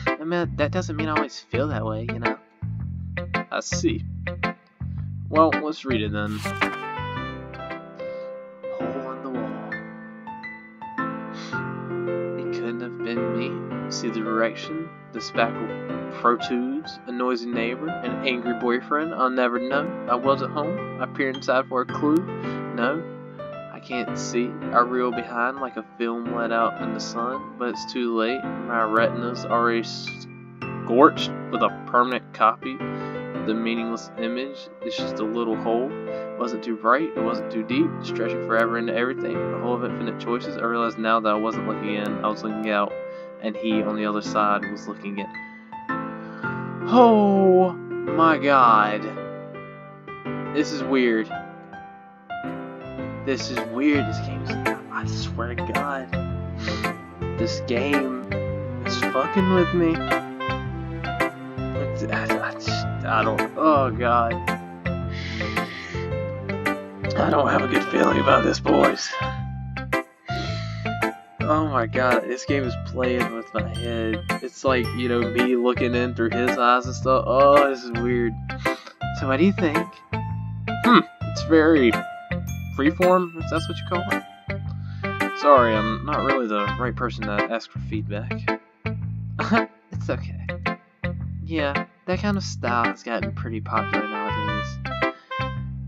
I mean, that doesn't mean I always feel that way, you know? I see. Well, let's read it then. Hole in the wall. It couldn't have been me. See the direction, the spackle protrudes, a noisy neighbor, an angry boyfriend. I'll never know. I was at home. I peered inside for a clue. No, I can't see. I reel behind like a film let out in the sun, but it's too late. My retina's already scorched with a permanent copy. The meaningless image is just a little hole. It wasn't too bright, it wasn't too deep, stretching forever into everything. A hole of infinite choices. I realized now that I wasn't looking in, I was looking out. and he on the other side was looking at. Oh my god. This is weird. This is weird. This game's. I swear to God. This game is fucking with me. I don't. Oh god. I don't have a good feeling about this, boys. Oh my god, this game is playing with my head. It's like, you know, me looking in through his eyes and stuff. Oh, this is weird. So what do you think? It's very freeform, if that's what you call it. Sorry, I'm not really the right person to ask for feedback. It's okay. Yeah, that kind of style has gotten pretty popular nowadays.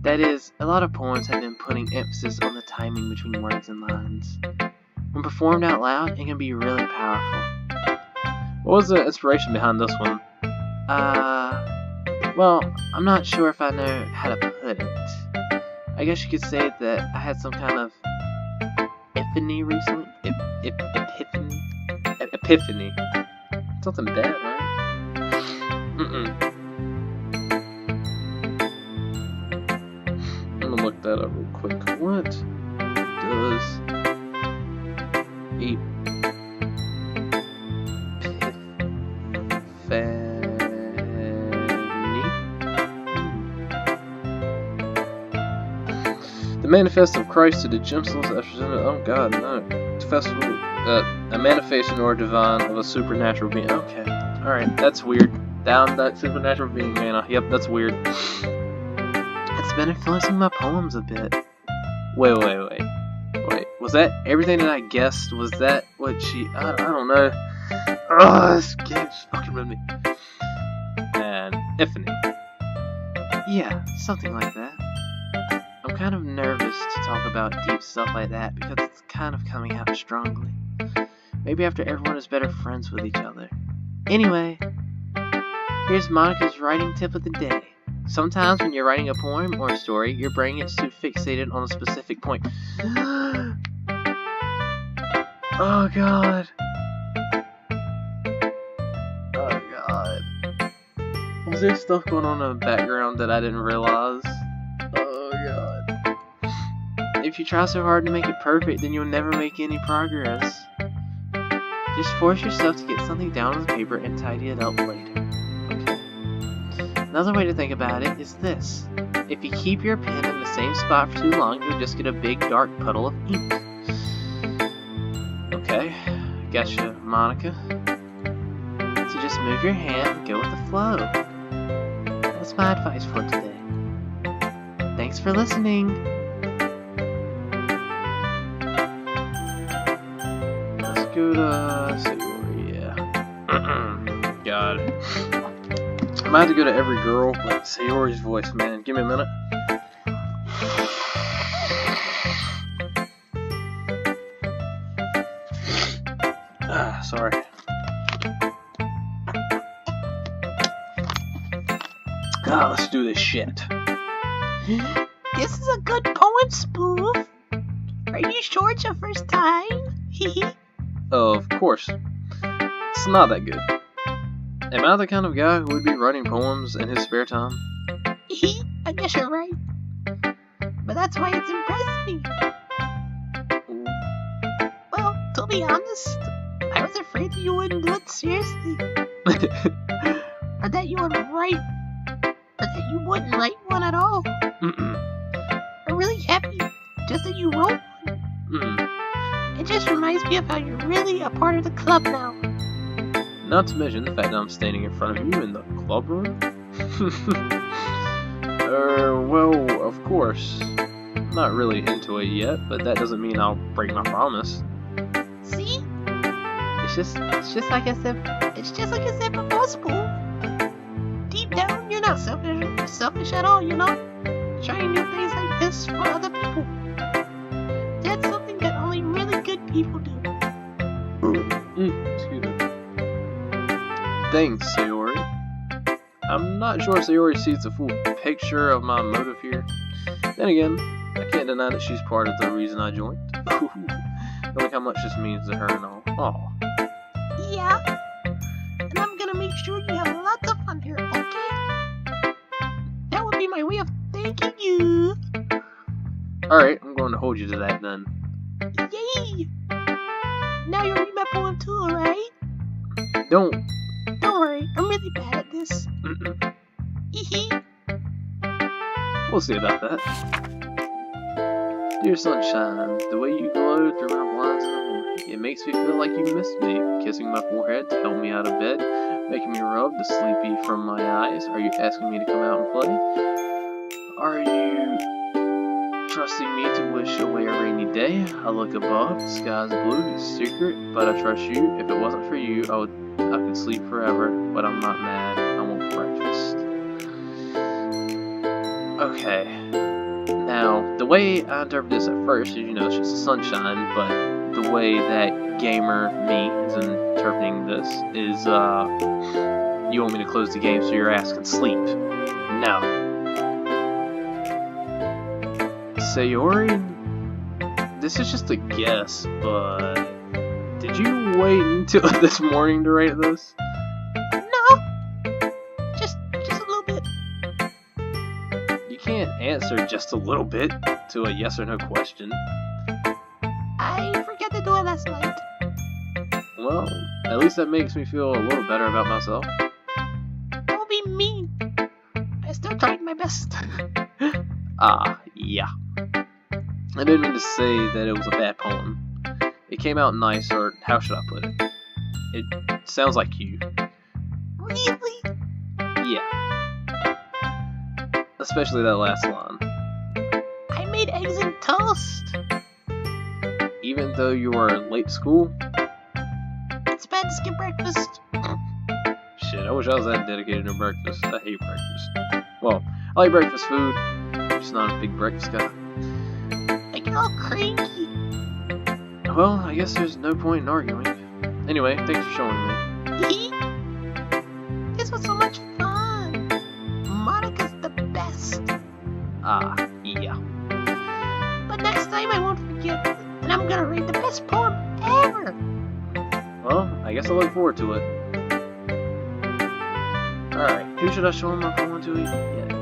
That is, a lot of poems have been putting emphasis on the timing between words and lines. When performed out loud, it can be really powerful. What was the inspiration behind this one? Well, I'm not sure if I know how to put it. I guess you could say that I had some kind of epiphany recently. Epiphany. Something bad, right? I'm gonna look that up real quick. What does The Manifesto of Christ to the Gemstones as presented. Oh God, no. Festival, a manifestation or divine of a supernatural being. Okay, all right, that's weird. Down that supernatural being, man. Yep, that's weird. It's been influencing my poems a bit. Wait. Was that everything that I guessed? Was that what she? I don't know. Oh, this game's fucking with me. And epiphany. Yeah, something like that. I'm kind of nervous to talk about deep stuff like that because it's kind of coming out strongly. Maybe after everyone is better friends with each other. Anyway, here's Monica's writing tip of the day. Sometimes when you're writing a poem or a story, your brain gets too fixated on a specific point. Oh God. Oh God. Was there stuff going on in the background that I didn't realize? Oh God. If you try so hard to make it perfect, then you'll never make any progress. Just force yourself to get something down on the paper and tidy it up later. Okay. Another way to think about it is this. If you keep your pen in the same spot for too long, you'll just get a big dark puddle of ink. Okay, gotcha, Monica. So just move your hand and go with the flow. That's my advice for today. Thanks for listening. Let's go to Sayori, yeah. God. I'm about to go to every girl, but Sayori's voice, man. Give me a minute. Sorry. Let's do this shit. This is a good poem spoof. Are you sure it's your first time? Of course. It's not that good. Am I the kind of guy who would be writing poems in his spare time? I guess you're right. But that's why it's impressed me. Well, to be honest, I was afraid that you wouldn't do it seriously. Or that you wouldn't write one at all. I'm really happy just that you wrote one. It just reminds me of how you're really a part of the club now. Not to mention the fact that I'm standing in front of you in the club room. Well, of course. I'm not really into it yet, but that doesn't mean I'll break my promise. See? It's just like I said before, Spool. Deep down, you're not selfish at all, you know? Trying new things like this for other people. That's something that only really good people do. Excuse me. Thanks, Sayori. I'm not sure Sayori sees the full picture of my motive here. Then again, I can't deny that she's part of the reason I joined. Knowing how much this means to her and all. Aw. Yeah. And I'm gonna make sure you have lots of fun here, okay? That would be my way of thanking you. Alright, I'm going to hold you to that then. Yay! Now you read my poem too, alright? Don't. Don't worry, I'm really bad at this. Hee. We'll see about that. Dear sunshine, the way you glow through my blinds in the morning, it makes me feel like you missed me. Kissing my forehead to help me out of bed, making me rub the sleepy from my eyes. Are you asking me to come out and play? Are you trusting me to wish away a rainy day? I look above, the sky's blue, it's secret, but I trust you. If it wasn't for you, I could sleep forever, but I'm not mad. I want breakfast. Okay. Now, the way I interpret this at first is, it's just the sunshine, but the way that gamer me is interpreting this is, you want me to close the game so your ass can sleep. No. Sayori, this is just a guess, but did you wait until this morning to write this? No. Just a little bit. You can't answer just a little bit to a yes or no question. I forgot to do it last night. Well, at least that makes me feel a little better about myself. Don't be mean. I still tried my best. Yeah. I didn't mean to say that it was a bad poem. It came out nice, or how should I put it? It sounds like you. Really? Yeah. Especially that last line. I made eggs and toast. Even though you were late to school? It's bad to skip breakfast. Shit, I wish I was that dedicated to breakfast. I hate breakfast. Well, I like breakfast food. I'm just not a big breakfast guy. I get all cranky. Well, I guess there's no point in arguing. Anyway, thanks for showing me. This was so much fun. Monica's the best. Yeah. But next time I won't forget, and I'm gonna read the best poem ever. Well, I guess I look forward to it. Alright, who should I show my poem to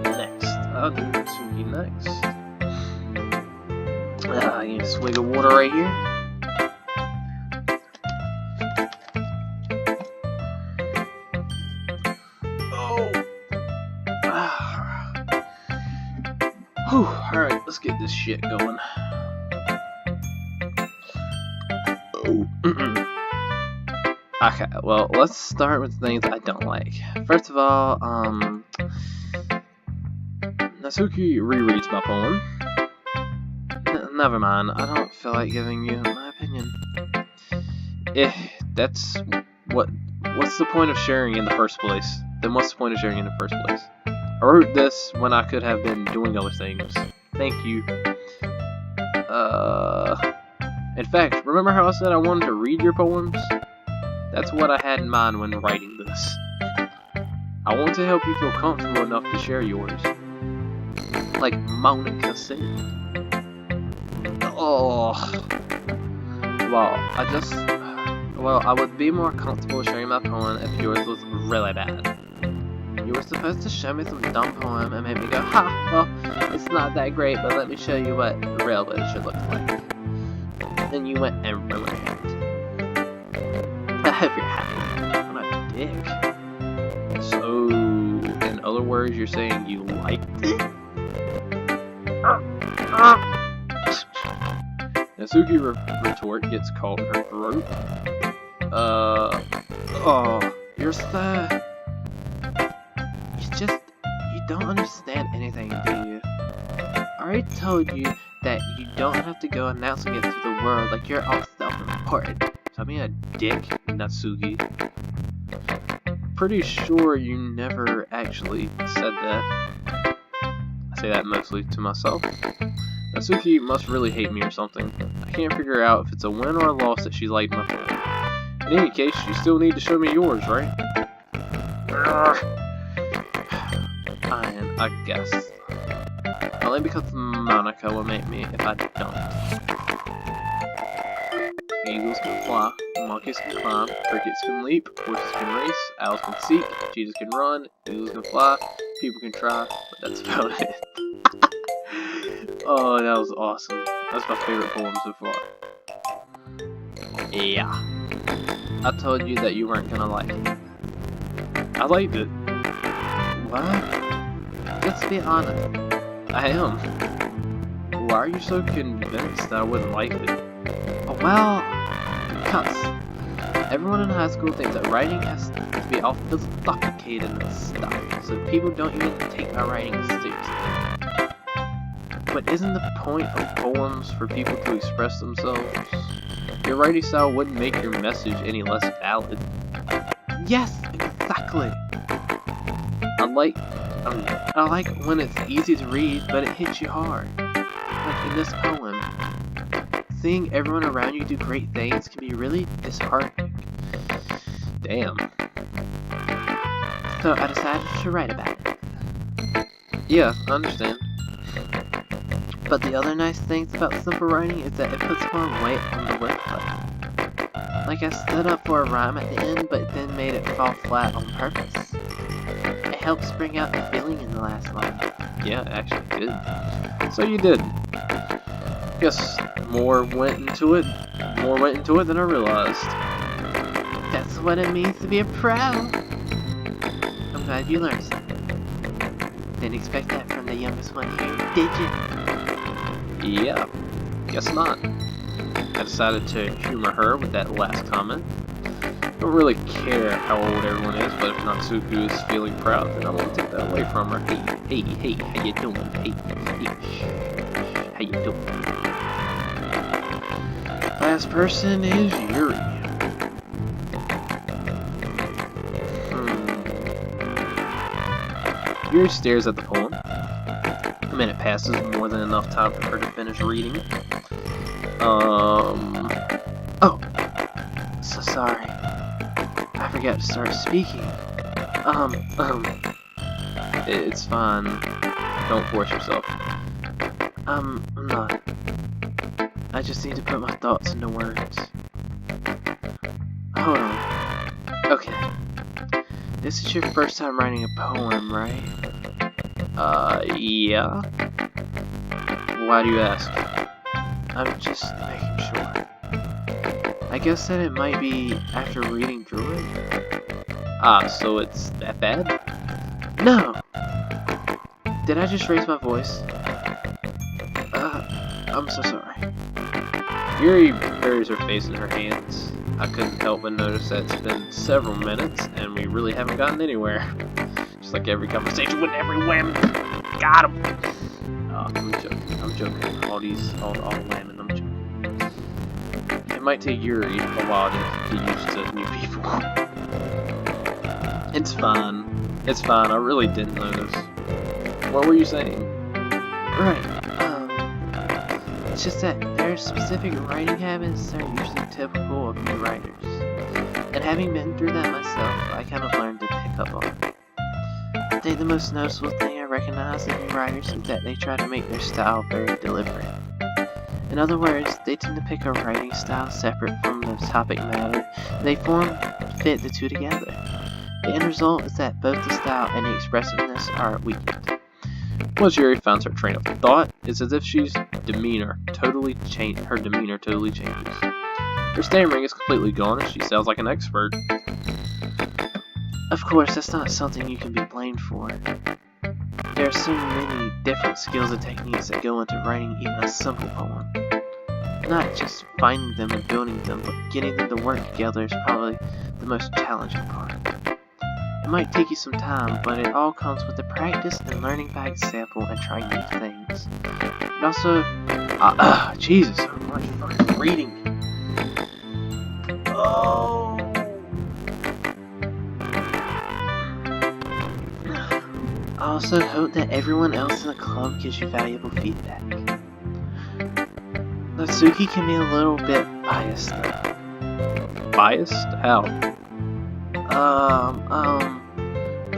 next? I'll do Natsuki next. I need a swig of water right here. Alright, let's get this shit going. Okay, well, let's start with things I don't like. First of all, Natsuki rereads my poem. Never mind, I don't feel like giving you my opinion. That's what's the point of sharing in the first place? Then what's the point of sharing in the first place? I wrote this when I could have been doing other things. Thank you. In fact, remember how I said I wanted to read your poems? That's what I had in mind when writing this. I want to help you feel comfortable enough to share yours. Like Monica said. Oh. Well, I would be more comfortable sharing my poem if yours was really bad. You were supposed to show me some dumb poem and make me go, ha, well, it's not that great, but let me show you what real literature looks like. And you went and ruined it. I hope you're happy. I'm a dick. So, in other words, you're saying you liked it? Natsuki retort gets caught in her throat. You're so... You don't understand anything, do you? I already told you that you don't have to go announcing it to the world like you're all self-important. So I'm being a dick, Natsuki. Pretty sure you never actually said that. I say that mostly to myself. Natsuki must really hate me or something. I can't figure out if it's a win or a loss that she liked my poem. In any case, you still need to show me yours, right? Fine, I guess. Only because Monica will make me if I don't. eagles can fly, monkeys can climb, crickets can leap, horses can race, owls can seek, cheetahs can run, eagles can fly, people can try, but that's about it. Oh, that was awesome. That's my favorite poem so far. Yeah. I told you that you weren't gonna like it. I liked it. What? Let's be honest. I am. Why are you so convinced that I wouldn't like it? Well, because everyone in high school thinks that writing has to be all philosophicated and stuff, so people don't even take my writing seriously. But isn't the point of poems for people to express themselves? Your writing style wouldn't make your message any less valid. Yes, exactly. I like when it's easy to read, but it hits you hard. Like in this poem, seeing everyone around you do great things can be really disheartening. Damn. So I decided to write about it. Yeah, I understand. But the other nice things about simple writing is that it puts more weight on the wordplay. Like I stood up for a rhyme at the end, but then made it fall flat on purpose. It helps bring out the feeling in the last line. Yeah, it actually did. So you did. Guess more went into it than I realized. That's what it means to be a pro. I'm glad you learned something. Didn't expect that from the youngest one here, did you? Yeah, guess not. I decided to humor her with that last comment. Don't really care how old everyone is, but if Natsuko is feeling proud, then I won't take that away from her. Hey, how you doing? Hey, how you doing? Last person is Yuri. Yuri stares at the poem. A minute passes, more than enough time for her to finish reading. Oh, so sorry. I forgot to start speaking. It's fine. Don't force yourself. I'm not. I just need to put my thoughts into words. Hold on. Okay. This is your first time writing a poem, right? Yeah. Why do you ask? I'm just making sure. I guess that it might be after reading through it. Ah, so it's that bad? No! Did I just raise my voice? I'm so sorry. Yuri buries her face in her hands. I couldn't help but notice that it's been several minutes, and we really haven't gotten anywhere. Just like every conversation with every wham. Got him! Oh, I'm joking. All whamming, I'm joking. It might take Yuri a while to get used to new people. It's fine. I really didn't notice. What were you saying? Right. It's just that there are specific writing habits that are usually typical of new writers. And having been through that myself, I kind of learned to pick up on it. I think the most noticeable thing I recognize in new writers is that they try to make their style very deliberate. In other words, they tend to pick a writing style separate from the topic matter, and they fit the two together. The end result is that both the style and the expressiveness are weakened. Once Yuri finds her train of thought, it's as if her demeanor totally changes. Her stammering is completely gone and she sounds like an expert. Of course, that's not something you can be blamed for. There are so many different skills and techniques that go into writing even a simple poem. Not just finding them and building them, but getting them to work together is probably the most challenging part. It might take you some time, but it all comes with the practice and learning by example and trying new things. And also, Jesus, so much fucking reading. Oh. I also hope that everyone else in the club gives you valuable feedback. Natsuki can be a little bit biased though. Biased? How?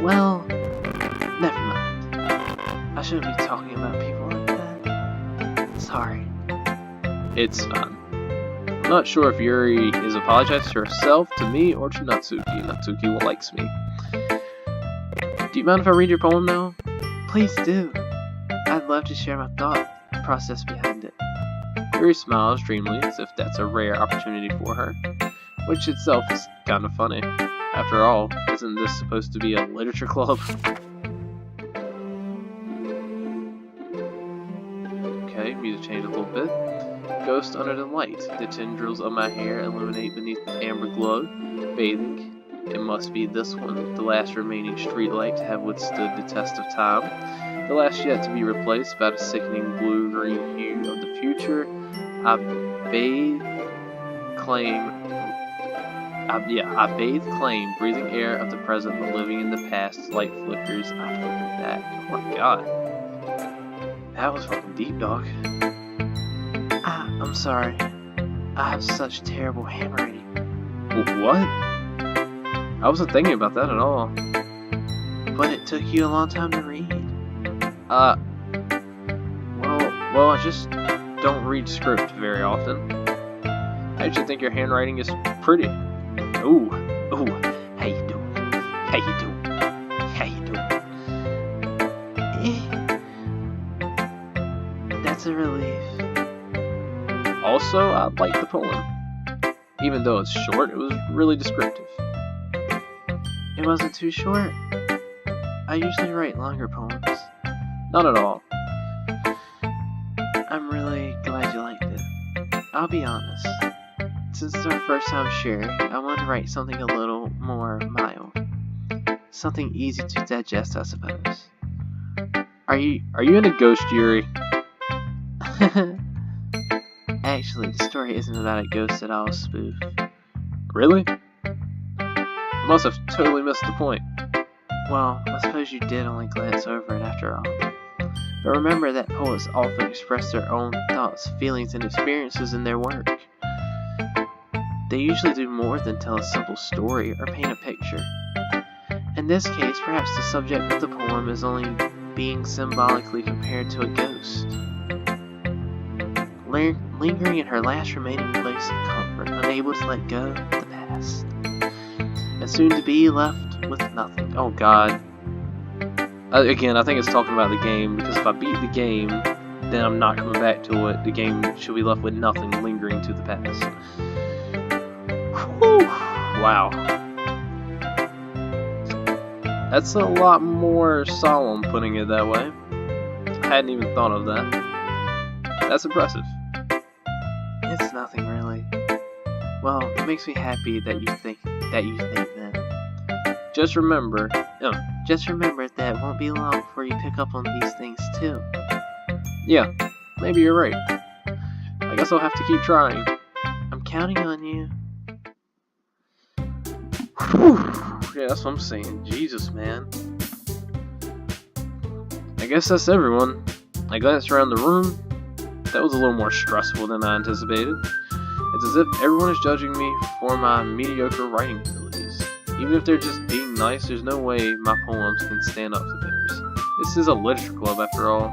Well, never mind. I shouldn't be talking about people like that. Sorry. It's fine. I'm not sure if Yuri is apologizing to herself, to me, or to Natsuki. Natsuki likes me. Do you mind if I read your poem now? Please do. I'd love to share my thought process behind it. Yuri smiles dreamily, as if that's a rare opportunity for her, which itself is kind of funny. After all, isn't this supposed to be a literature club? Okay, music changed a little bit. Ghost under the light. The tendrils of my hair illuminate beneath the amber glow. Bathing. It must be this one, the last remaining streetlight to have withstood the test of time. The last yet to be replaced by the sickening blue-green hue of the future. I bathe, claim, breathing air of the present, but living in the past. Light flickers, I flicker back. Oh my god. That was fucking deep, dog. I'm sorry. I have such terrible handwriting. What? I wasn't thinking about that at all. But it took you a long time to read. Well, I just don't read script very often. I actually think your handwriting is pretty. Ooh, how you doing? How you doing? How you doing? That's a relief. Also, I like the poem. Even though it's short, it was really descriptive. It wasn't too short. I usually write longer poems. Not at all. I'm really glad you liked it. I'll be honest. Since it's our first time sharing, I wanted to write something a little more mild. Something easy to digest, I suppose. Are you into Ghost, Yuri? Actually, the story isn't about a ghost at all, spoof. Really? I must have totally missed the point. Well, I suppose you did only glance over it after all. But remember that poets often express their own thoughts, feelings, and experiences in their work. They usually do more than tell a simple story or paint a picture. In this case, perhaps the subject of the poem is only being symbolically compared to a ghost. Lingering in her last remaining place of comfort, unable to let go of the past. And soon to be left with nothing. Oh god. Again, I think it's talking about the game, because if I beat the game, then I'm not coming back to it. The game should be left with nothing lingering to the past. Whew. Wow. That's a lot more solemn putting it that way. I hadn't even thought of that. That's impressive. It's nothing really. Well, it makes me happy that you think that. Just remember that it won't be long before you pick up on these things too. Yeah, maybe you're right. I guess I'll have to keep trying. I'm counting on you. Whew. Yeah, that's what I'm saying. Jesus, man. I guess that's everyone. I glanced around the room. That was a little more stressful than I anticipated. It's as if everyone is judging me for my mediocre writing abilities. Even if they're just being nice, there's no way my poems can stand up to theirs. This is a literature club after all.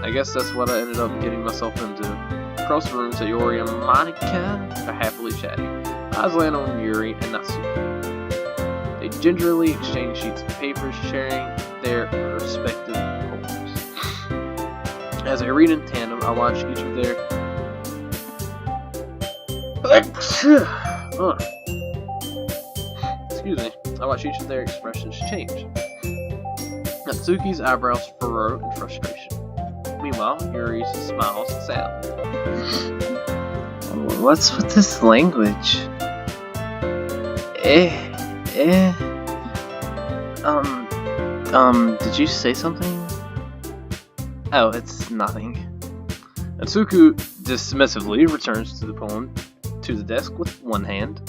I guess that's what I ended up getting myself into. Across the room, Sayori and Monica are happily chatting. Eyes land on Yuri and Natsuki. They gingerly exchange sheets of paper, sharing their respective poems. As I read in tandem, I watch each of their I watch each of their expressions change. Natsuki's eyebrows furrow in frustration. Meanwhile, Yuri's smiles sadly. What's with this language? Did you say something? Oh, it's nothing. Natsuki dismissively returns to the poem to the desk with one hand.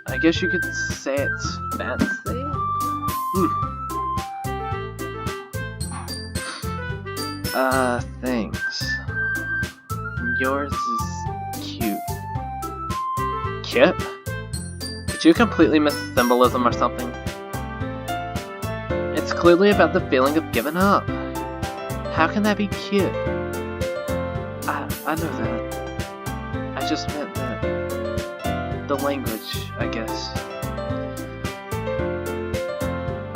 I guess you could say it's fancy? Thanks. Yours is cute. Kit? Did you completely miss symbolism or something? It's clearly about the feeling of giving up. How can that be cute? I know that. I just meant that the language, I guess.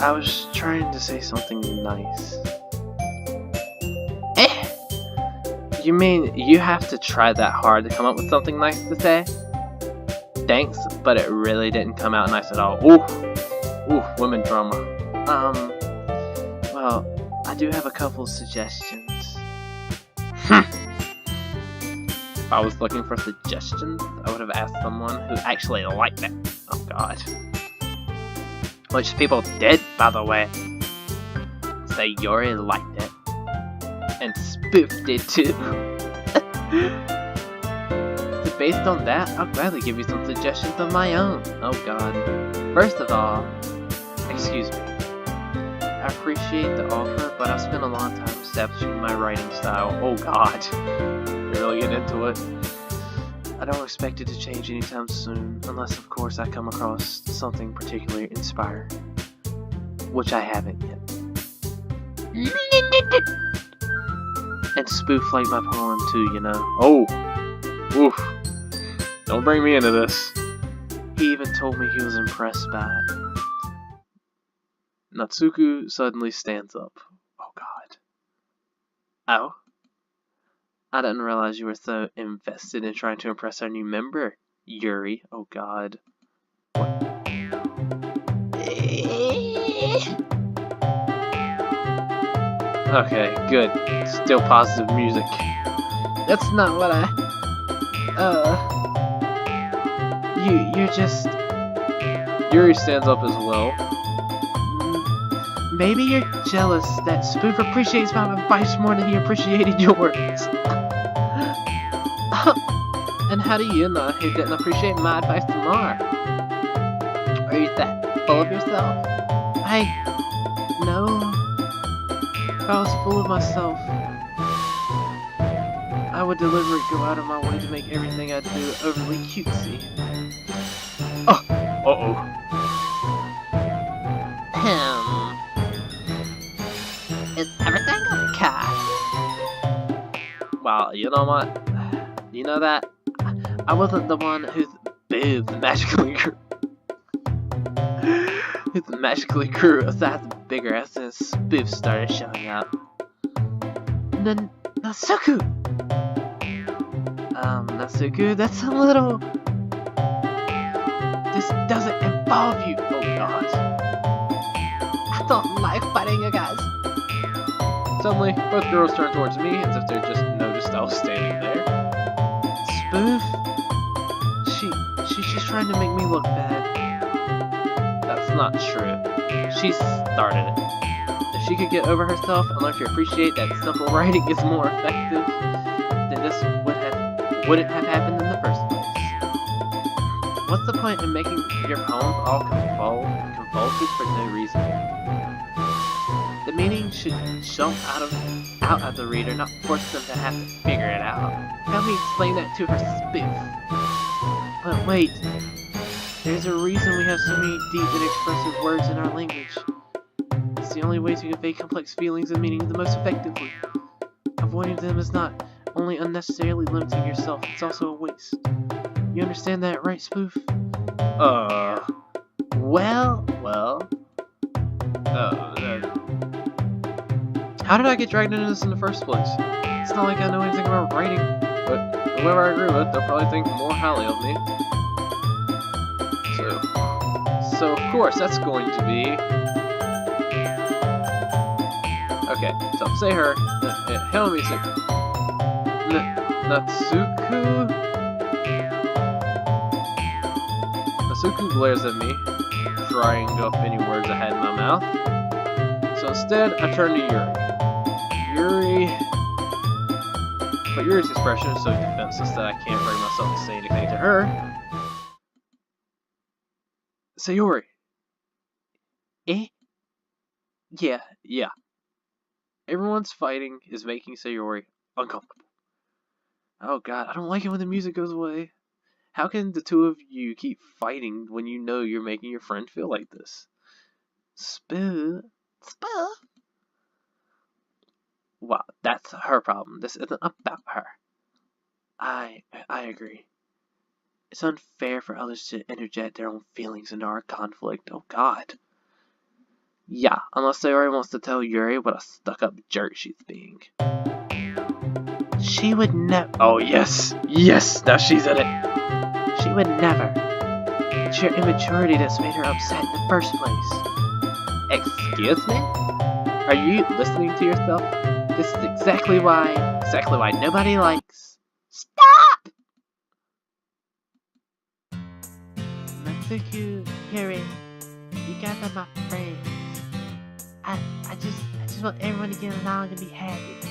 I was trying to say something nice. Eh? You mean you have to try that hard to come up with something nice to say? Thanks, but it really didn't come out nice at all. Ooh, women drama. Well, I do have a couple suggestions. If I was looking for suggestions, I would have asked someone who actually liked it. Oh god. Which people did, by the way. Say Yuri liked it. And spoofed it too. So based on that, I'll gladly give you some suggestions of my own. Oh god. First of all, excuse me. I appreciate the offer, but I've spent a long time establishing my writing style. Oh god. You're really getting into it. I don't expect it to change anytime soon, unless of course I come across something particularly inspiring. Which I haven't yet. And spoof like my poem too, you know. Oh! Oof. Don't bring me into this. He even told me he was impressed by it. Natsuku suddenly stands up. Oh god. Oh? I didn't realize you were so invested in trying to impress our new member, Yuri. Oh god. Okay, good. Still positive music. That's not what you're just... Yuri stands up as well. Maybe you're jealous that Spoof appreciates my advice more than he appreciated yours. And how do you know he didn't appreciate my advice more? Are you that full of yourself? No. If I was full of myself, I would deliberately go out of my way to make everything I do overly cutesy. Uh-oh. Is everything okay? Well, you know what? You know that? I wasn't the one whose boobs magically grew aside the bigger as soon as Spoof started showing up. Natsuku! Natsuku, that's a little... This doesn't involve you! Oh god. I don't like fighting you guys. Suddenly, both girls turn towards me as if they just noticed I was standing there. Spoof? She's just trying to make me look bad. That's not true. She started it. If she could get over herself and learn to appreciate that simple writing is more effective, then this wouldn't have happened in the first place. What's the point in making your poems all convoluted for no reason? The meaning should jump out at the reader, not force them to have to figure it out. Help me explain that to her, Spoof. But wait, there's a reason we have so many deep and expressive words in our language. It's the only way to convey complex feelings and meaning the most effectively. Avoiding them is not only unnecessarily limiting yourself, it's also a waste. You understand that, right, Spoof? How did I get dragged into this in the first place? It's not like I know anything about writing, but whoever I agree with, they'll probably think more highly of me. So of course, that's going to be... Okay, so say her. Help me, Natsuku? Natsuku glares at me, trying to up any words I had in my mouth. So instead, I turn to Yuri. But Yuri's expression is so defenseless that I can't bring myself to say anything to her. Sayori. Eh? Yeah. Everyone's fighting is making Sayori uncomfortable. Oh god, I don't like it when the music goes away. How can the two of you keep fighting when you know you're making your friend feel like this? Spoof. Wow, that's her problem. This isn't about her. I agree. It's unfair for others to interject their own feelings into our conflict. Oh God. Yeah, unless Sayori wants to tell Yuri what a stuck-up jerk she's being. She would never. Oh yes, yes. Now she's in it. She would never. It's your immaturity that's made her upset in the first place. Excuse me? Are you listening to yourself? This is exactly why nobody likes. Stop! Matsuku, Yuri, you guys are my friends. I just want everyone to get along and be happy.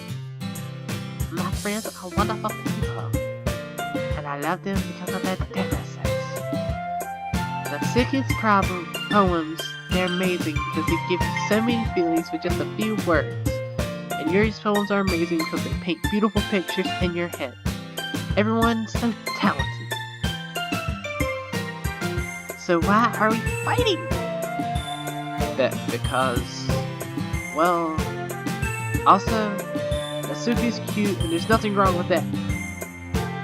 My friends are wonderful people, and I love them because of their differences. Natsuki's poems, they're amazing because they give you so many feelings with just a few words. And Yuri's poems are amazing because they paint beautiful pictures in your head. Everyone's so talented. So why are we fighting? Because, well, also, Natsuki's cute and there's nothing wrong with that.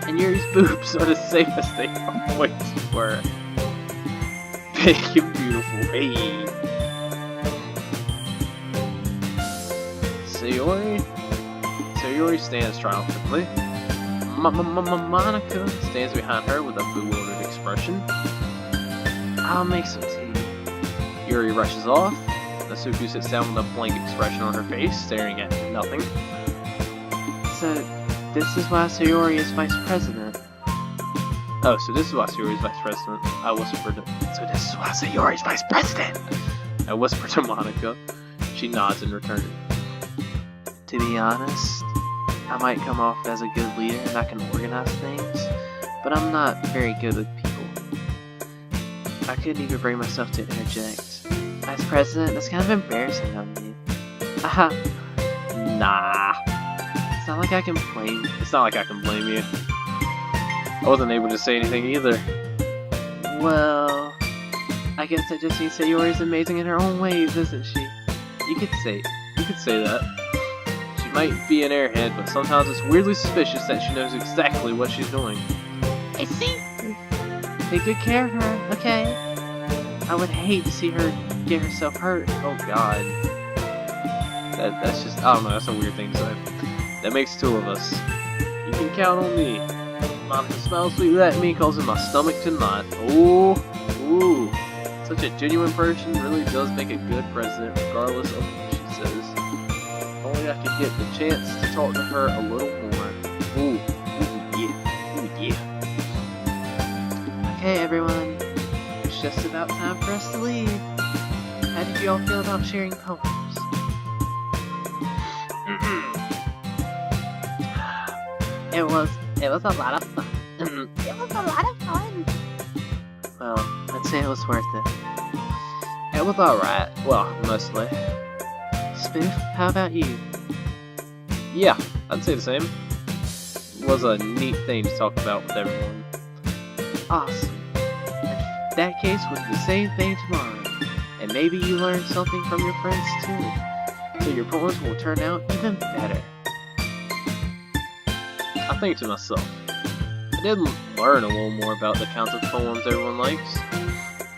And Yuri's boobs are the safest thing always were. Big and beautiful. Hey. Sayori stands triumphantly. Monica stands behind her with a bewildered expression. I'll make some tea. Yuri rushes off. Natsuki sits down with a blank expression on her face, staring at nothing. So, this is why Sayori is vice president. Oh, so this is why Sayori's vice president. I whispered. So this is why Sayori's vice president. I whispered to Monica. She nods in return. To be honest, I might come off as a good leader and I can organize things, but I'm not very good with people. I couldn't even bring myself to interject. Vice President, that's kind of embarrassing on me. Haha. Nah. It's not like I can blame you. I wasn't able to say anything either. Well, I guess that just means Sayori's amazing in her own ways, isn't she? You could say that. She might be an airhead, but sometimes it's weirdly suspicious that she knows exactly what she's doing. I see. Take good care of her, okay? I would hate to see her get herself hurt. Oh God. That's just, I don't know, that's a weird thing to say. That makes two of us. You can count on me. Monica smiles sweetly at me, causing my stomach to knot. Ooh. Such a genuine person really does make a good president, regardless of what she says. If only I could get the chance to talk to her a little more. Ooh yeah. Okay, everyone. It's just about time for us to leave. How did you all feel about sharing poems? It was a lot of fun. It was a lot of fun. Well, I'd say it was worth it. It was alright. Well, mostly. Spoof, how about you? Yeah, I'd say the same. It was a neat thing to talk about with everyone. Awesome. In that case, we'll do the same thing tomorrow. And maybe you learned something from your friends too. So your poems will turn out even better. I think to myself, I did learn a little more about the kinds of poems everyone likes.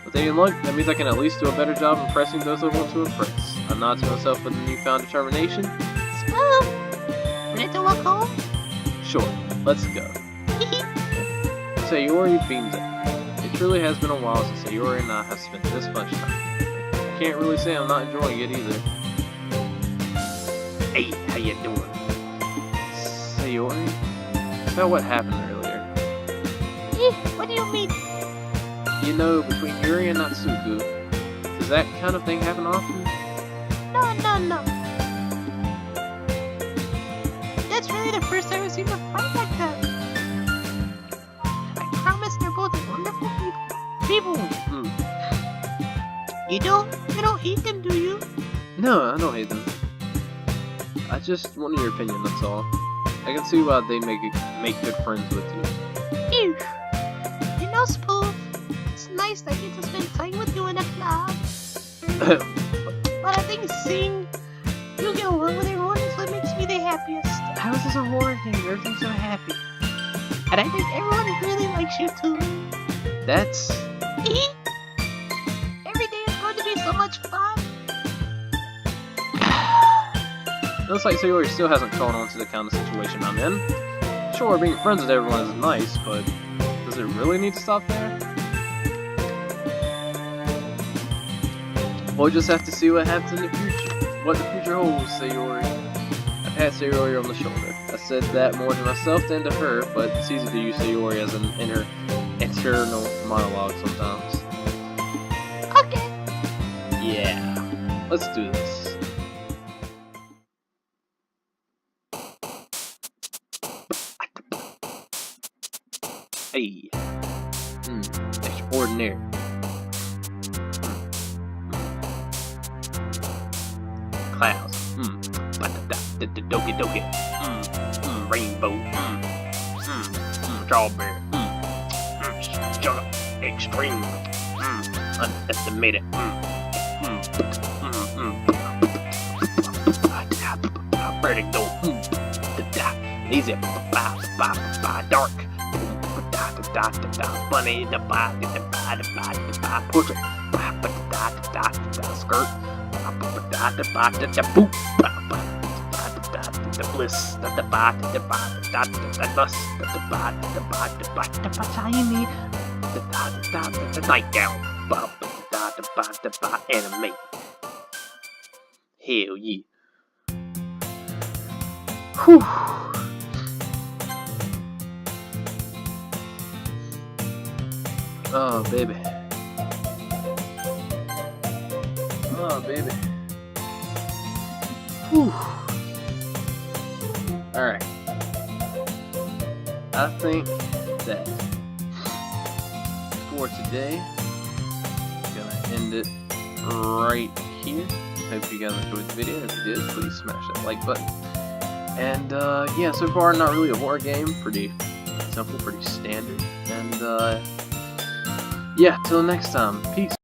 With any luck, that means I can at least do a better job impressing those I want to impress. I nod to myself with a newfound determination. Spoof! Ready to walk home? Sure, let's go. Sayori beams at me. It truly has been a while since Sayori and I have spent this much time. I can't really say I'm not enjoying it either. Hey, how you doing? Sayori? About what happened earlier. What do you mean? You know, between Yuri and Natsuku, does that kind of thing happen often? No. That's really the first time I've seen them fight like that. I promise they're both wonderful people. You don't hate them, do you? No, I don't hate them. I just wanted your opinion, that's all. I can see why they make good friends with you. Ew. You know, Spoof, it's nice that I get to spend time with you in a class. But I think seeing you get along with everyone is what makes me the happiest. How is this a horror game? Everything's so happy. And I think everyone really likes you too. That's... Every day is going to be so much fun. Looks like Sayori still hasn't caught on to the kind of situation I'm in. Sure, being friends with everyone is nice, but does it really need to stop there? We'll just have to see what happens in the future. What the future holds, Sayori. I pat Sayori on the shoulder. I said that more to myself than to her, but it's easy to use Sayori as an internal monologue sometimes. Okay. Yeah, let's do this. Hey. Extraordinary. Clouds. Doki Doki. Rainbow. Strawberry. Sugar. Extreme. Unestimated. Vertigo. Easy. Dark. Bunny, portrait, skirt, the bliss, the nightgown, anime. Hell yeah. Whew. Oh, baby. Oh, baby. Whew. Alright. I think that for today, I'm gonna end it right here. Hope you guys enjoyed the video. If you did, please smash that like button. And, yeah, so far, not really a horror game. Pretty simple, pretty standard. And, yeah, till next time. Peace.